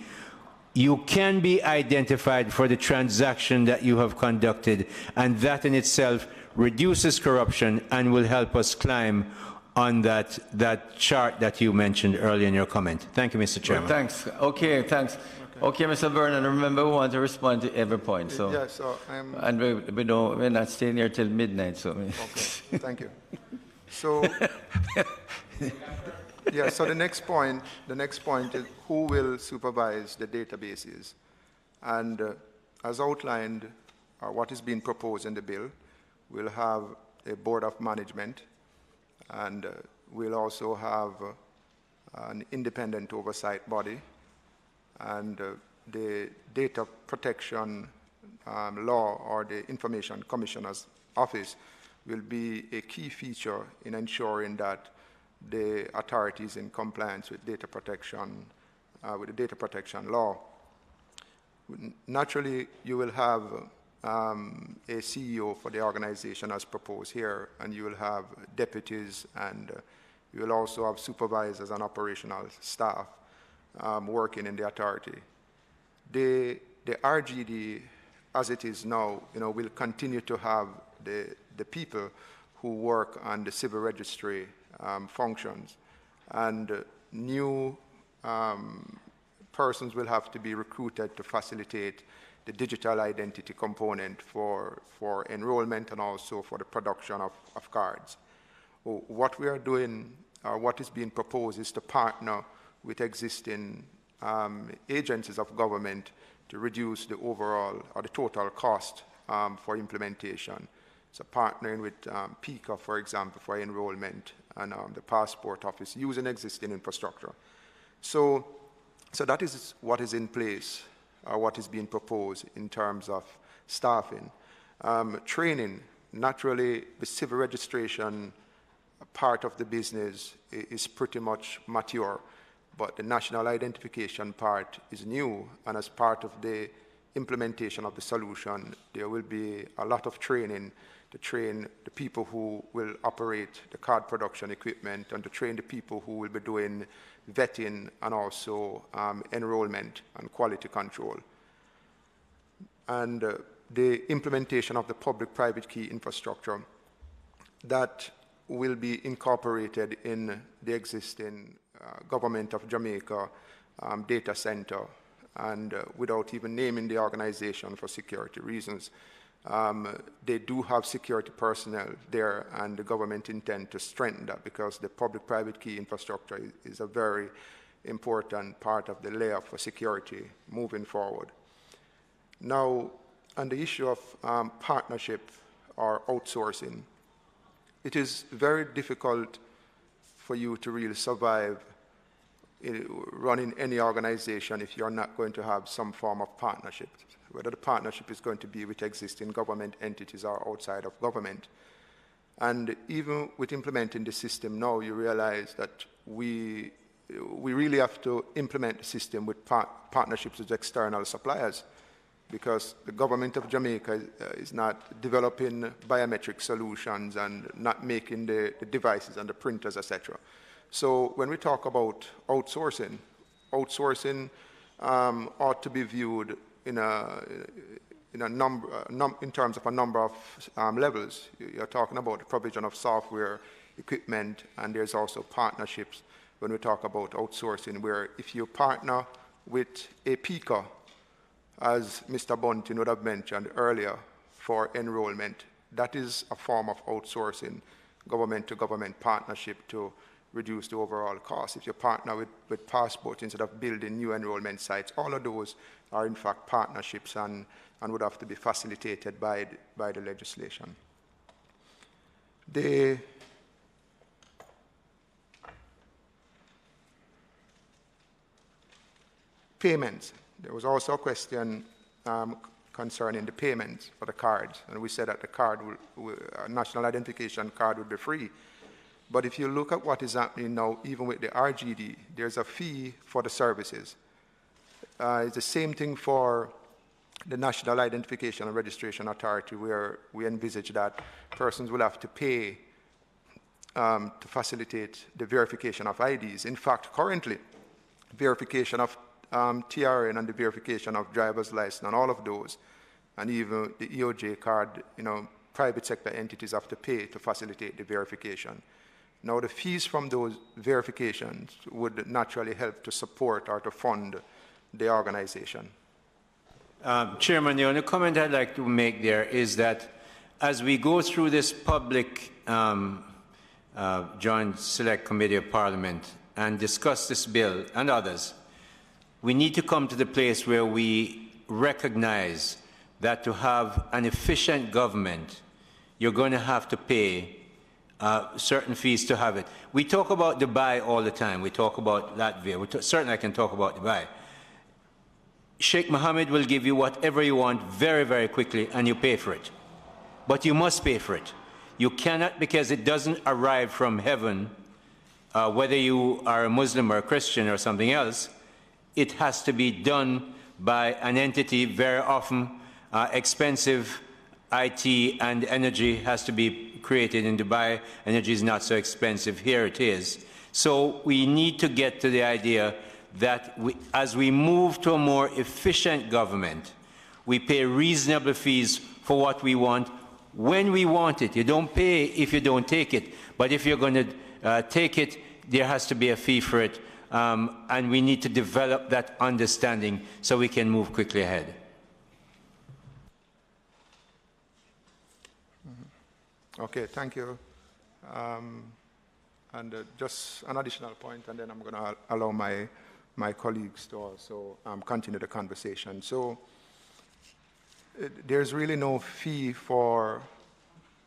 you can be identified for the transaction that you have conducted, and that in itself reduces corruption and will help us climb on that chart that you mentioned earlier in your comment. Thank you, Mr. Chairman. Well, thanks. Okay, thanks. Okay, Mr. Vernon, remember we want to respond to every point. So, yeah, so and we're not staying here till midnight. So, okay, thank you. So, yeah. So the next point is who will supervise the databases, and as outlined, what is being proposed in the bill, we'll have a board of management, and we'll also have an independent oversight body. And the data protection law, or the Information Commissioner's Office, will be a key feature in ensuring that the authority is in compliance with data protection, with the data protection law. Naturally, you will have a CEO for the organization as proposed here, and you will have deputies, and you will also have supervisors and operational staff working in the authority. The RGD, as it is now, will continue to have the people who work on the civil registry functions, and new persons will have to be recruited to facilitate the digital identity component for enrollment and also for the production of cards. What we are doing, what is being proposed, is to partner with existing agencies of government to reduce the overall or the total cost for implementation. So partnering with PICA, for example, for enrollment, and the passport office using existing infrastructure. So that is what is in place, what is being proposed in terms of staffing. Training, naturally, the civil registration part of the business is pretty much mature, but the national identification part is new, and as part of the implementation of the solution, there will be a lot of training to train the people who will operate the card production equipment, and to train the people who will be doing vetting and also enrollment and quality control. And the implementation of the public-private key infrastructure that will be incorporated in the existing Government of Jamaica data center, and without even naming the organization for security reasons. They do have security personnel there, and the government intends to strengthen that, because the public-private key infrastructure is a very important part of the layer for security moving forward. Now, on the issue of partnership or outsourcing, it is very difficult for you to really survive running any organization if you're not going to have some form of partnership, whether the partnership is going to be with existing government entities or outside of government. And even with implementing the system now, you realize that we really have to implement the system with partnerships with external suppliers, because the government of Jamaica is not developing biometric solutions and not making the devices and the printers, etc. So when we talk about outsourcing ought to be viewed in terms of a number of levels. You're talking about the provision of software, equipment, and there's also partnerships when we talk about outsourcing, where if you partner with a PICA, as Mr. Bunting would have mentioned earlier, for enrollment, that is a form of outsourcing, government-to-government partnership to reduce the overall cost. If you partner with passport instead of building new enrollment sites, all of those are in fact partnerships and would have to be facilitated by the legislation. The payments. There was also a question concerning the payments for the cards, and we said that the card, a national identification card, would be free. But if you look at what is happening now, even with the RGD, there's a fee for the services. It's the same thing for the National Identification and Registration Authority, where we envisage that persons will have to pay to facilitate the verification of IDs. In fact, currently, verification of TRN and the verification of driver's license and all of those, and even the EOJ card, private sector entities have to pay to facilitate the verification. Now, the fees from those verifications would naturally help to support or to fund the organization. Chairman, the only comment I'd like to make there is that as we go through this public Joint Select Committee of Parliament and discuss this bill and others, we need to come to the place where we recognize that to have an efficient government, you're going to have to pay certain fees to have it. We talk about Dubai all the time. We talk about Latvia. Certainly I can talk about Dubai. Sheikh Mohammed will give you whatever you want very, very quickly, and you pay for it. But you must pay for it. You cannot, because it doesn't arrive from heaven, whether you are a Muslim or a Christian or something else. It has to be done by an entity, very often expensive IT and energy has to be created in Dubai. Energy is not so expensive. Here it is. So we need to get to the idea that as we move to a more efficient government, we pay reasonable fees for what we want when we want it. You don't pay if you don't take it. But if you're going to take it, there has to be a fee for it. And we need to develop that understanding so we can move quickly ahead. Okay, thank you. And just an additional point, and then I'm going to allow my colleagues to also continue the conversation. So there's really no fee for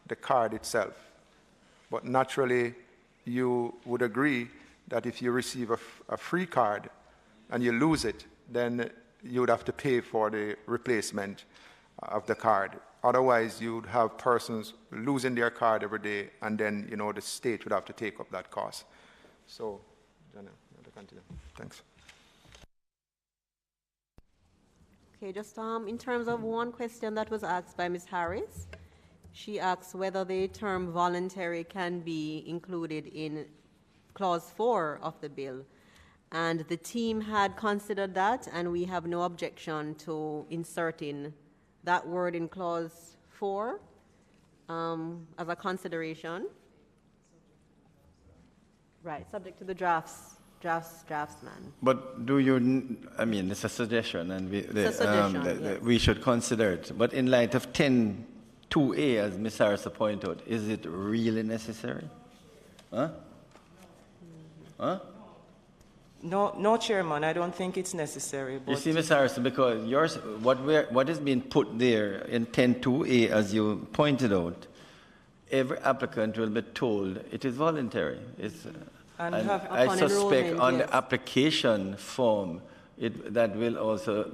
the card itself, but naturally you would agree that if you receive a free card and you lose it, then you would have to pay for the replacement of the card. Otherwise, you would have persons losing their card every day, and then the state would have to take up that cost. So, Jenna, continue. Thanks. Okay, just in terms of one question that was asked by Ms. Harris, she asks whether the term voluntary can be included in Clause 4 of the bill. And the team had considered that, and we have no objection to inserting that word in Clause 4 as a consideration. Right, subject to the draftsman. But do you, it's a suggestion, and we should consider it. But in light of 10.2a, as Ms. Harris pointed out, is it really necessary? Huh? Huh? No, Chairman, I don't think it's necessary. But you see, Ms. Harrison, because what is being put there in 10.2a, as you pointed out, every applicant will be told it is voluntary. I suspect on the application form that will also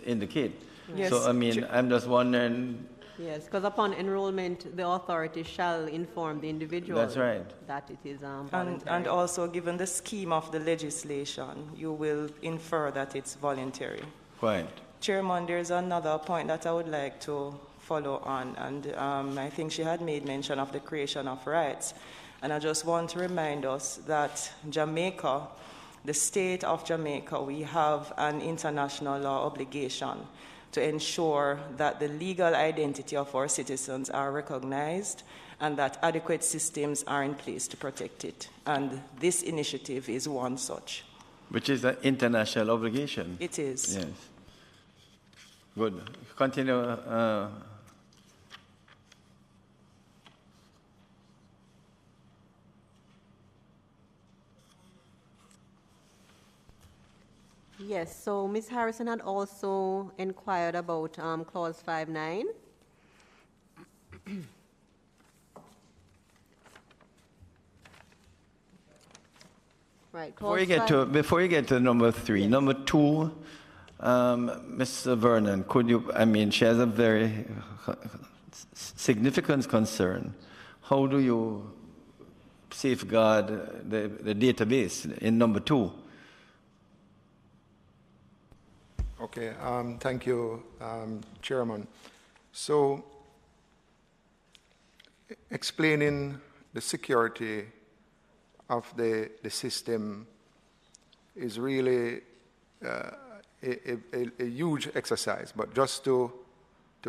indicate. Yes. So, I'm just wondering. Yes, because upon enrollment, the authority shall inform the individual. That's right. That it is voluntary. And also, given the scheme of the legislation, you will infer that it's voluntary. Right. Chairman, there's another point that I would like to follow on, and I think she had made mention of the creation of rights. And I just want to remind us that Jamaica, the state of Jamaica, we have an international law obligation to ensure that the legal identity of our citizens are recognized and that adequate systems are in place to protect it. And this initiative is one such. Which is an international obligation. It is. Yes. Good. Continue. Yes, so Ms. Harrison had also inquired about Clause 5.9. Right. Before you get to number 3, yes. Number 2, Mr. Vernon, could you? She has a very significant concern. How do you safeguard the database in number 2? Okay, thank you, Chairman. So, explaining the security of the system is really a huge exercise, but just to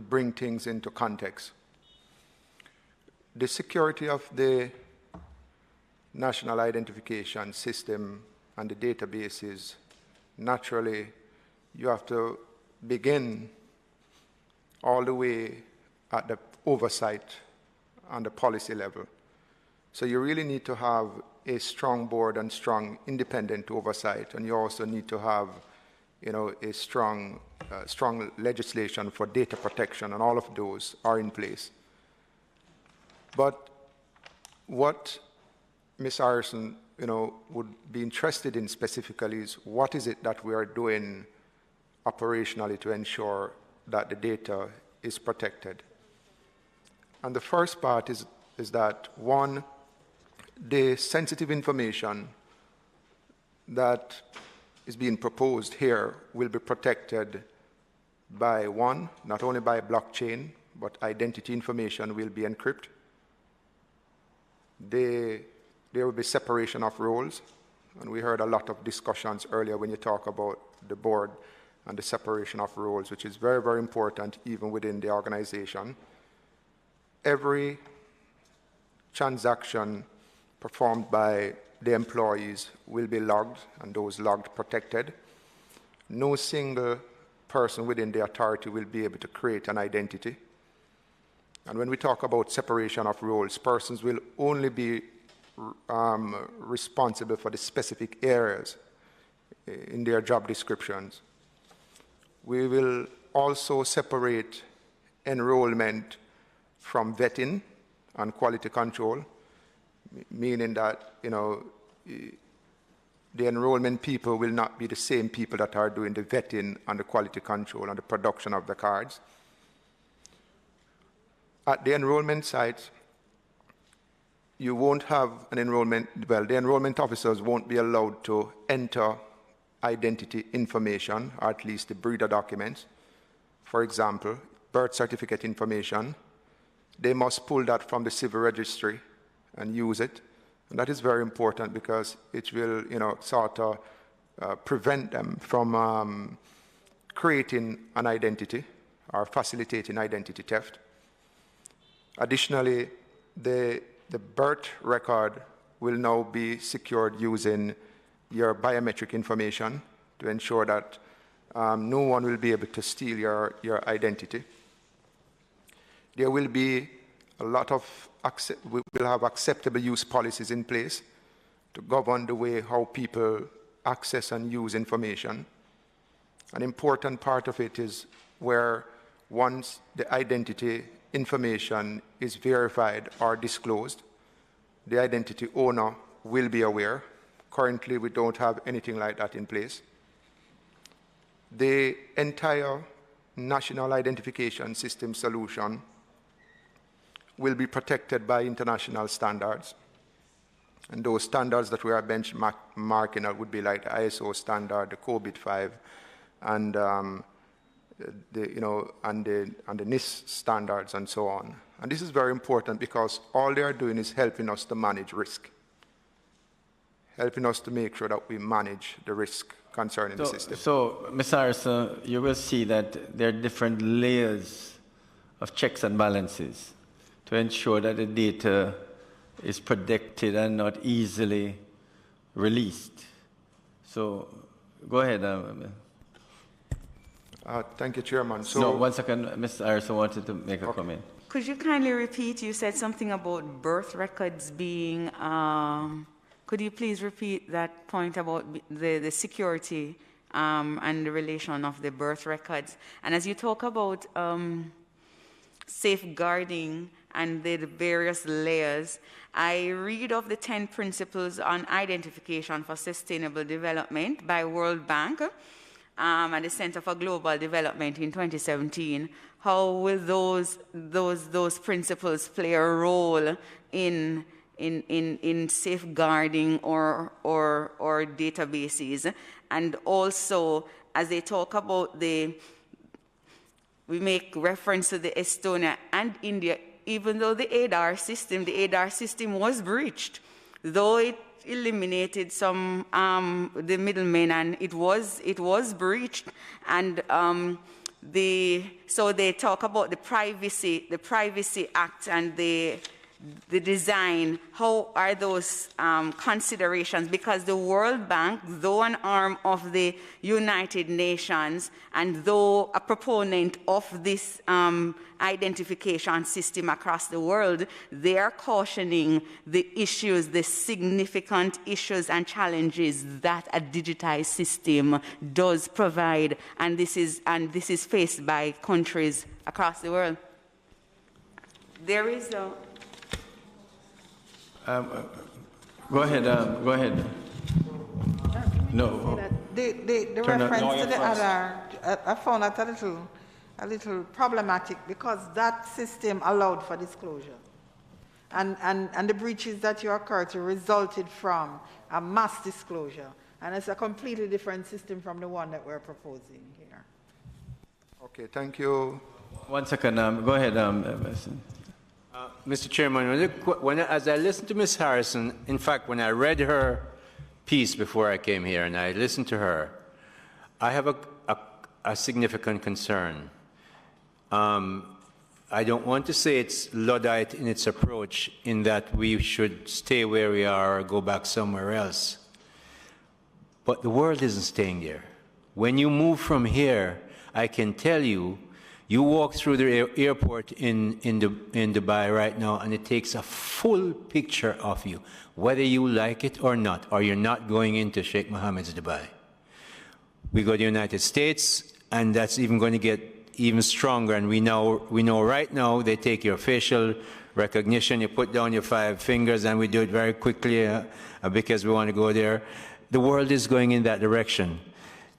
bring things into context. The security of the national identification system and the databases, naturally, you have to begin all the way at the oversight on the policy level. So you really need to have a strong board and strong independent oversight, and you also need to have, a strong legislation for data protection, and all of those are in place. But what Ms. Harrison, would be interested in specifically is what is it that we are doing operationally to ensure that the data is protected. And the first part is that, one, the sensitive information that is being proposed here will be protected by, one, not only by blockchain, but identity information will be encrypted. There will be separation of roles, and we heard a lot of discussions earlier when you talk about the board and the separation of roles, which is very, very important even within the organization. Every transaction performed by the employees will be logged, and those logged protected. No single person within the authority will be able to create an identity. And when we talk about separation of roles, persons will only be responsible for the specific areas in their job descriptions. We will also separate enrollment from vetting and quality control, meaning that, the enrollment people will not be the same people that are doing the vetting and the quality control and the production of the cards. At the enrollment sites, you won't have an the enrollment officers won't be allowed to enter identity information, or at least the breeder documents. For example, birth certificate information. They must pull that from the civil registry and use it. And that is very important because it will, prevent them from creating an identity or facilitating identity theft. Additionally, the birth record will now be secured using your biometric information to ensure that no one will be able to steal your identity. There will be a lot of, we will have acceptable use policies in place to govern the way how people access and use information. An important part of it is where once the identity information is verified or disclosed, the identity owner will be aware. Currently, we don't have anything like that in place. The entire national identification system solution will be protected by international standards. And those standards that we are benchmarking would be like the ISO standard, the COBIT 5, and the NIST standards and so on. And this is very important because all they are doing is helping us to manage risk, helping us to make sure that we manage the risk concerning the system. So, Ms. Harrison, you will see that there are different layers of checks and balances to ensure that the data is protected and not easily released. So, go ahead. Thank you, Chairman. So, no, 1 second. Ms. Harrison wanted to make a comment. Could you kindly repeat? You said something about birth records being. Could you please repeat that point about the security and the relation of the birth records? And as you talk about safeguarding and the various layers, I read of the 10 principles on identification for sustainable development by World Bank and the Center for Global Development in 2017. How will those principles play a role in safeguarding or databases? And also, as they talk about we make reference to the Estonia and India, even though the ADAR system was breached, though it eliminated some the middlemen, and it was breached, and so they talk about the Privacy Act and the design. How are those considerations? Because the World Bank, though an arm of the United Nations, and though a proponent of this identification system across the world, they are cautioning the issues, the significant issues and challenges that a digitized system does provide, and this is faced by countries across the world. There is a go ahead. No. The reference to the other, I found that a little problematic, because that system allowed for disclosure. And the breaches that you occurred to resulted from a mass disclosure. And it's a completely different system from the one that we're proposing here. Okay, thank you. 1 second. Go ahead, Mr. Chairman, as I listened to Ms. Harrison, in fact, when I read her piece before I came here and I listened to her, I have a significant concern. I don't want to say it's Luddite in its approach, in that we should stay where we are or go back somewhere else. But the world isn't staying there. When you move from here, I can tell you, you walk through the airport in Dubai right now, and it takes a full picture of you, whether you like it or not, or you're not going into Sheikh Mohammed's Dubai. We go to the United States, and that's even going to get even stronger. And we know right now they take your facial recognition, you put down your 5 fingers, and we do it very quickly because we want to go there. The world is going in that direction.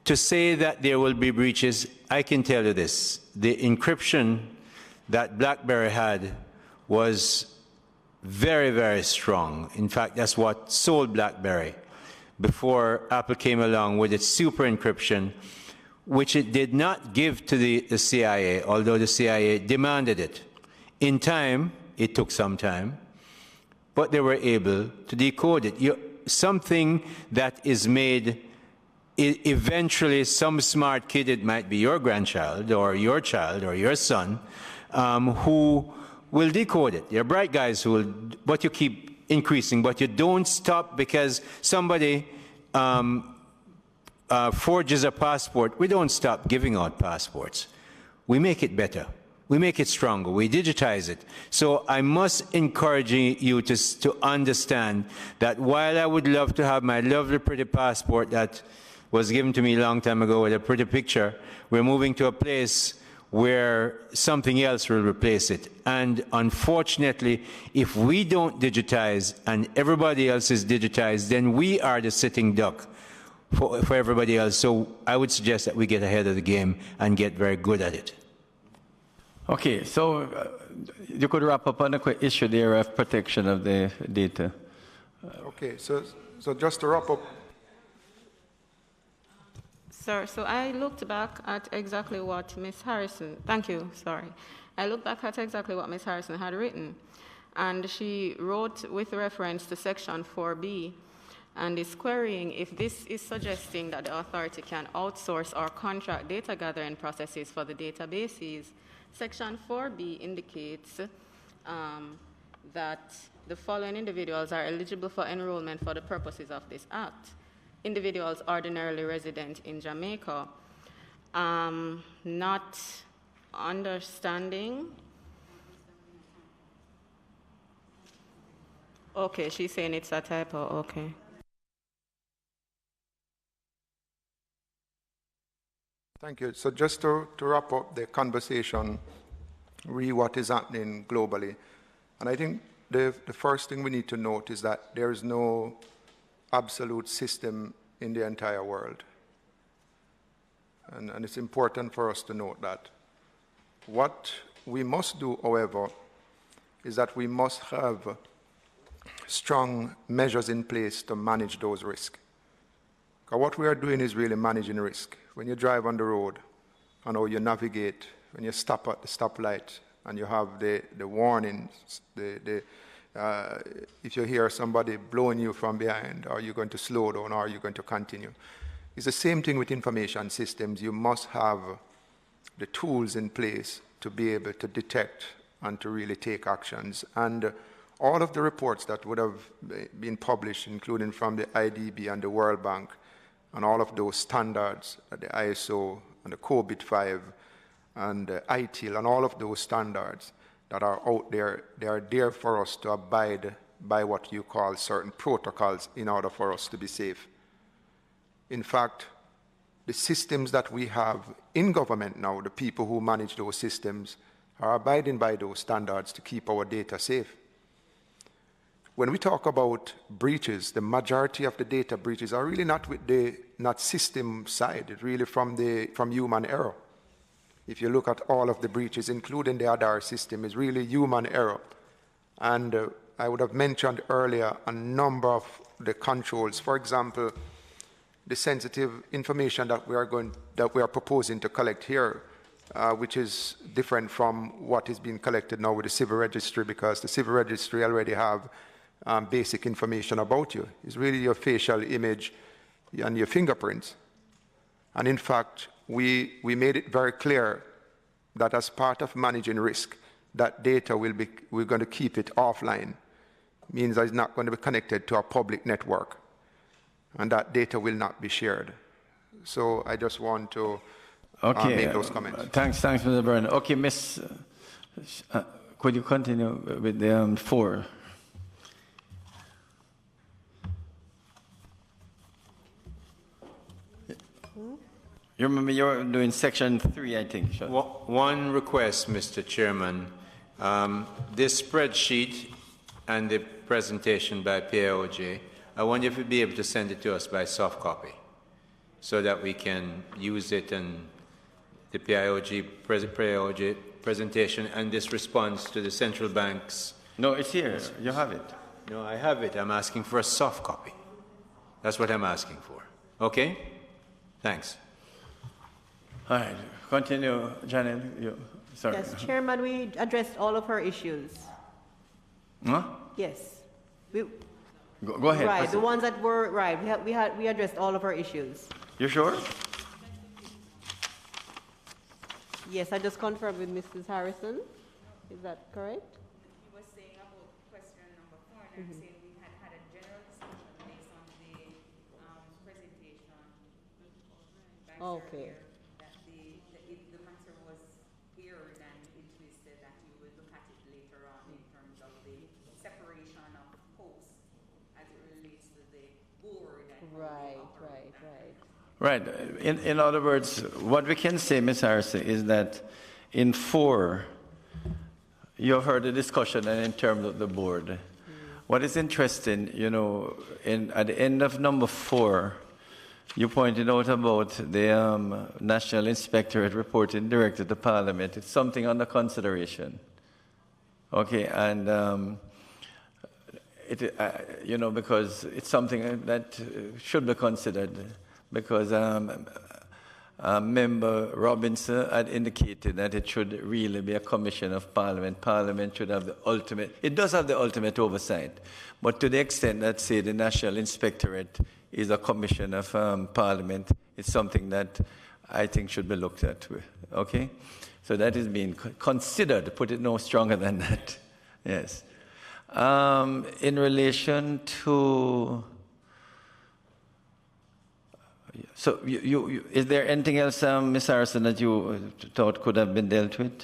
To say that there will be breaches, I can tell you this. The encryption that BlackBerry had was very, very strong. In fact, that's what sold BlackBerry before Apple came along with its super encryption, which it did not give to the CIA, although the CIA demanded it. In time, it took some time, but they were able to decode it. Something that is made, eventually some smart kid, it might be your grandchild or your child or your son, who will decode it. They're bright guys who will, but you keep increasing, but you don't stop because somebody forges a passport. We don't stop giving out passports. We make it better. We make it stronger. We digitize it. So I must encourage you to understand that while I would love to have my lovely, pretty passport that was given to me a long time ago with a pretty picture, we're moving to a place where something else will replace it. And unfortunately, if we don't digitize and everybody else is digitized, then we are the sitting duck for everybody else. So I would suggest that we get ahead of the game and get very good at it. Okay, so you could wrap up on the issue there of protection of the data. Okay, so just to wrap up. Sir, so I looked back at exactly what Ms. Harrison, thank you, sorry. I looked back at exactly what Ms. Harrison had written, and she wrote with reference to Section 4B, and is querying if this is suggesting that the authority can outsource or contract data gathering processes for the databases. Section 4B indicates that the following individuals are eligible for enrollment for the purposes of this act. Individuals ordinarily resident in Jamaica. Not understanding. Okay, she's saying it's a typo, okay. Thank you. So just to wrap up the conversation, really what is happening globally. And I think the first thing we need to note is that there is no absolute system in the entire world. And it's important for us to note that. What we must do, however, is that we must have strong measures in place to manage those risks. 'Cause what we are doing is really managing risk. When you drive on the road and how you navigate, when you stop at the stoplight and you have the warnings, if you hear somebody blowing you from behind, are you going to slow down or are you going to continue? It's the same thing with information systems. You must have the tools in place to be able to detect and to really take actions. And all of the reports that would have been published, including from the IDB and the World Bank, and all of those standards, the ISO and the COBIT 5 and the ITIL and all of those standards that are out there, they are there for us to abide by what you call certain protocols in order for us to be safe. In fact, the systems that we have in government now, the people who manage those systems, are abiding by those standards to keep our data safe. When we talk about breaches, the majority of the data breaches are really not system side, it's really from human error. If you look at all of the breaches, including the ADAR system, is really human error. And I would have mentioned earlier a number of the controls. For example, the sensitive information that we are proposing to collect here, which is different from what is being collected now with the civil registry, because the civil registry already have basic information about you. It's really your facial image and your fingerprints. And in fact, we made it very clear that as part of managing risk, that data we're going to keep it offline. Means that it's not going to be connected to a public network. And that data will not be shared. So I just want to make those comments. Thanks, Mr. Byrne. Okay, Miss, could you continue with the 4? You remember you're doing section 3, I think. Sure. One request, Mr. Chairman. This spreadsheet and the presentation by PIOJ, I wonder if you'd be able to send it to us by soft copy so that we can use it in the PIOJ presentation and this response to the central banks. No, it's here. You have it. No, I have it. I'm asking for a soft copy. That's what I'm asking for. Okay? Thanks. All right, continue, Janet. Sorry. Yes, Chairman, we addressed all of her issues. Huh? Yes. Go ahead. Right, the ones that were, right, we addressed all of her issues. You sure? Yes, I just confirmed with Mrs. Harrison. Is that correct? He was saying about question number 4, and I'm saying we had a general discussion based on the presentation. Okay. That the matter was aired, and it was said that you would look at it later on in terms of the separation of posts as it relates to the board. And right. Right. In other words, what we can say, Ms. Harrison, is that in 4, you have heard the discussion and in terms of the board. What is interesting, at the end of number 4, you pointed out about the National Inspectorate reporting directly to Parliament. It's something under consideration. Okay, and because it's something that should be considered. Because Member Robinson had indicated that it should really be a commission of Parliament. Parliament should have the ultimate, it does have the ultimate oversight, but to the extent that, say, the National Inspectorate is a commission of Parliament, it's something that I think should be looked at. Okay? So that is being considered, put it no stronger than that. Yes. In relation to... So, is there anything else, Ms. Harrison, that you thought could have been dealt with?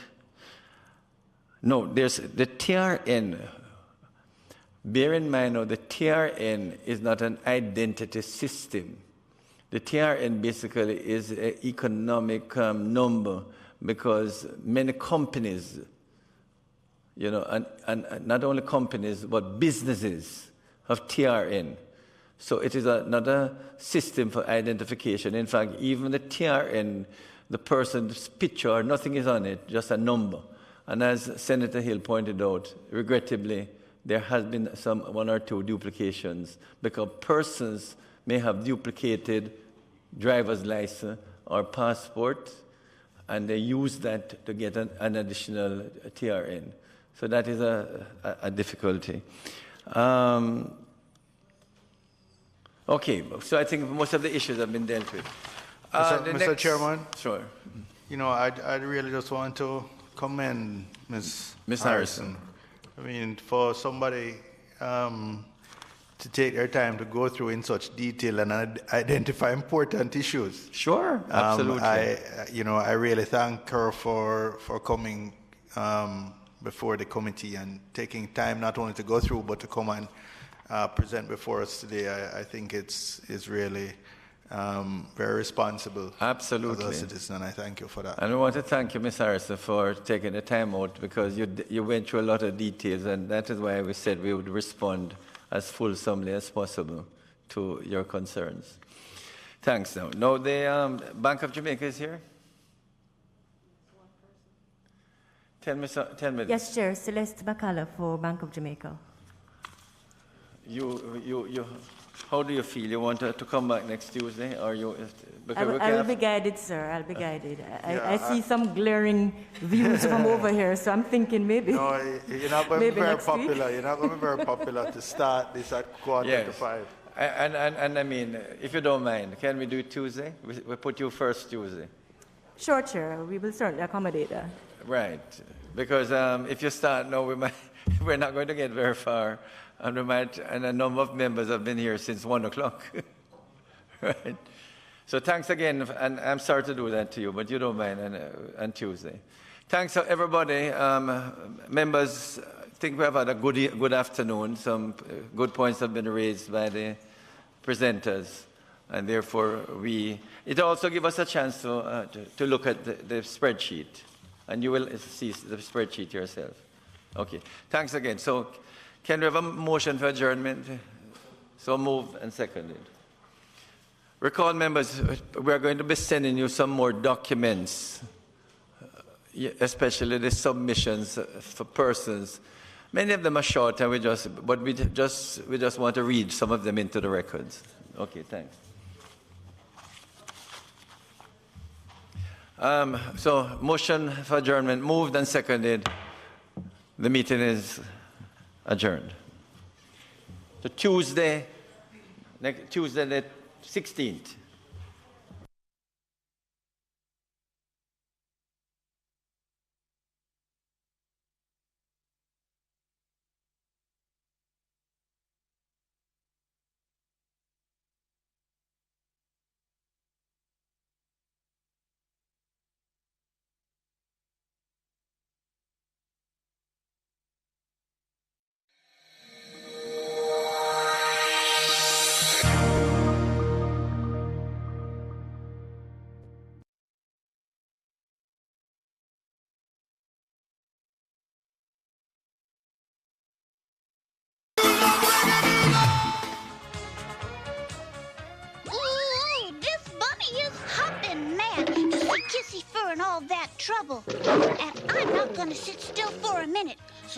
No, there's the TRN. Bear in mind, the TRN is not an identity system. The TRN basically is an economic number because many companies, and not only companies, but businesses have TRN. So it is another system for identification. In fact, even the TRN, the person's picture, nothing is on it, just a number. And as Senator Hill pointed out, regrettably, there has been 1 or 2 duplications because persons may have duplicated driver's license or passport, and they use that to get an additional TRN. So that is a difficulty. Okay, so I think most of the issues have been dealt with. Mr. Chairman? Sure. You know, I really just want to commend Ms. Harrison. I mean, for somebody to take their time to go through in such detail and identify important issues. Sure, absolutely. I really thank her for coming before the committee and taking time not only to go through but to come and present before us today. I think it's really very responsible. Absolutely. As a citizen, and I thank you for that. And I want to thank you, Ms. Harrison, for taking the time out, because you went through a lot of details, and that is why we said we would respond as fulsomely as possible to your concerns. Thanks. Now the Bank of Jamaica is here. 10 minutes. Yes, Chair. Celeste McCullough for Bank of Jamaica. How do you feel? You want to come back next Tuesday, or you? I will be guided, sir. I'll be guided. I see some glaring views from over here, so I'm thinking maybe. No, you're not going to be very popular. Week. You're not going to be very popular to start this at 4:45. And I mean, if you don't mind, can we do it Tuesday? We put you first Tuesday. Sure, Chair. We will certainly accommodate that. Right, because if you start now, we're not going to get very far. And a number of members have been here since 1 o'clock. Right? So thanks again, and I'm sorry to do that to you, but you don't mind on Tuesday. Thanks everybody. Members, I think we have had a good afternoon. Some good points have been raised by the presenters, and therefore it also gives us a chance to look at the spreadsheet, and you will see the spreadsheet yourself. Okay, thanks again. So can we have a motion for adjournment? So moved and seconded. Recall, members, we are going to be sending you some more documents, especially the submissions for persons. Many of them are short, and we just want to read some of them into the records. Okay, thanks. So motion for adjournment moved and seconded. The meeting is adjourned. So Tuesday the 16th. Kissy fur and all that trouble. And I'm not going to sit still for a minute. So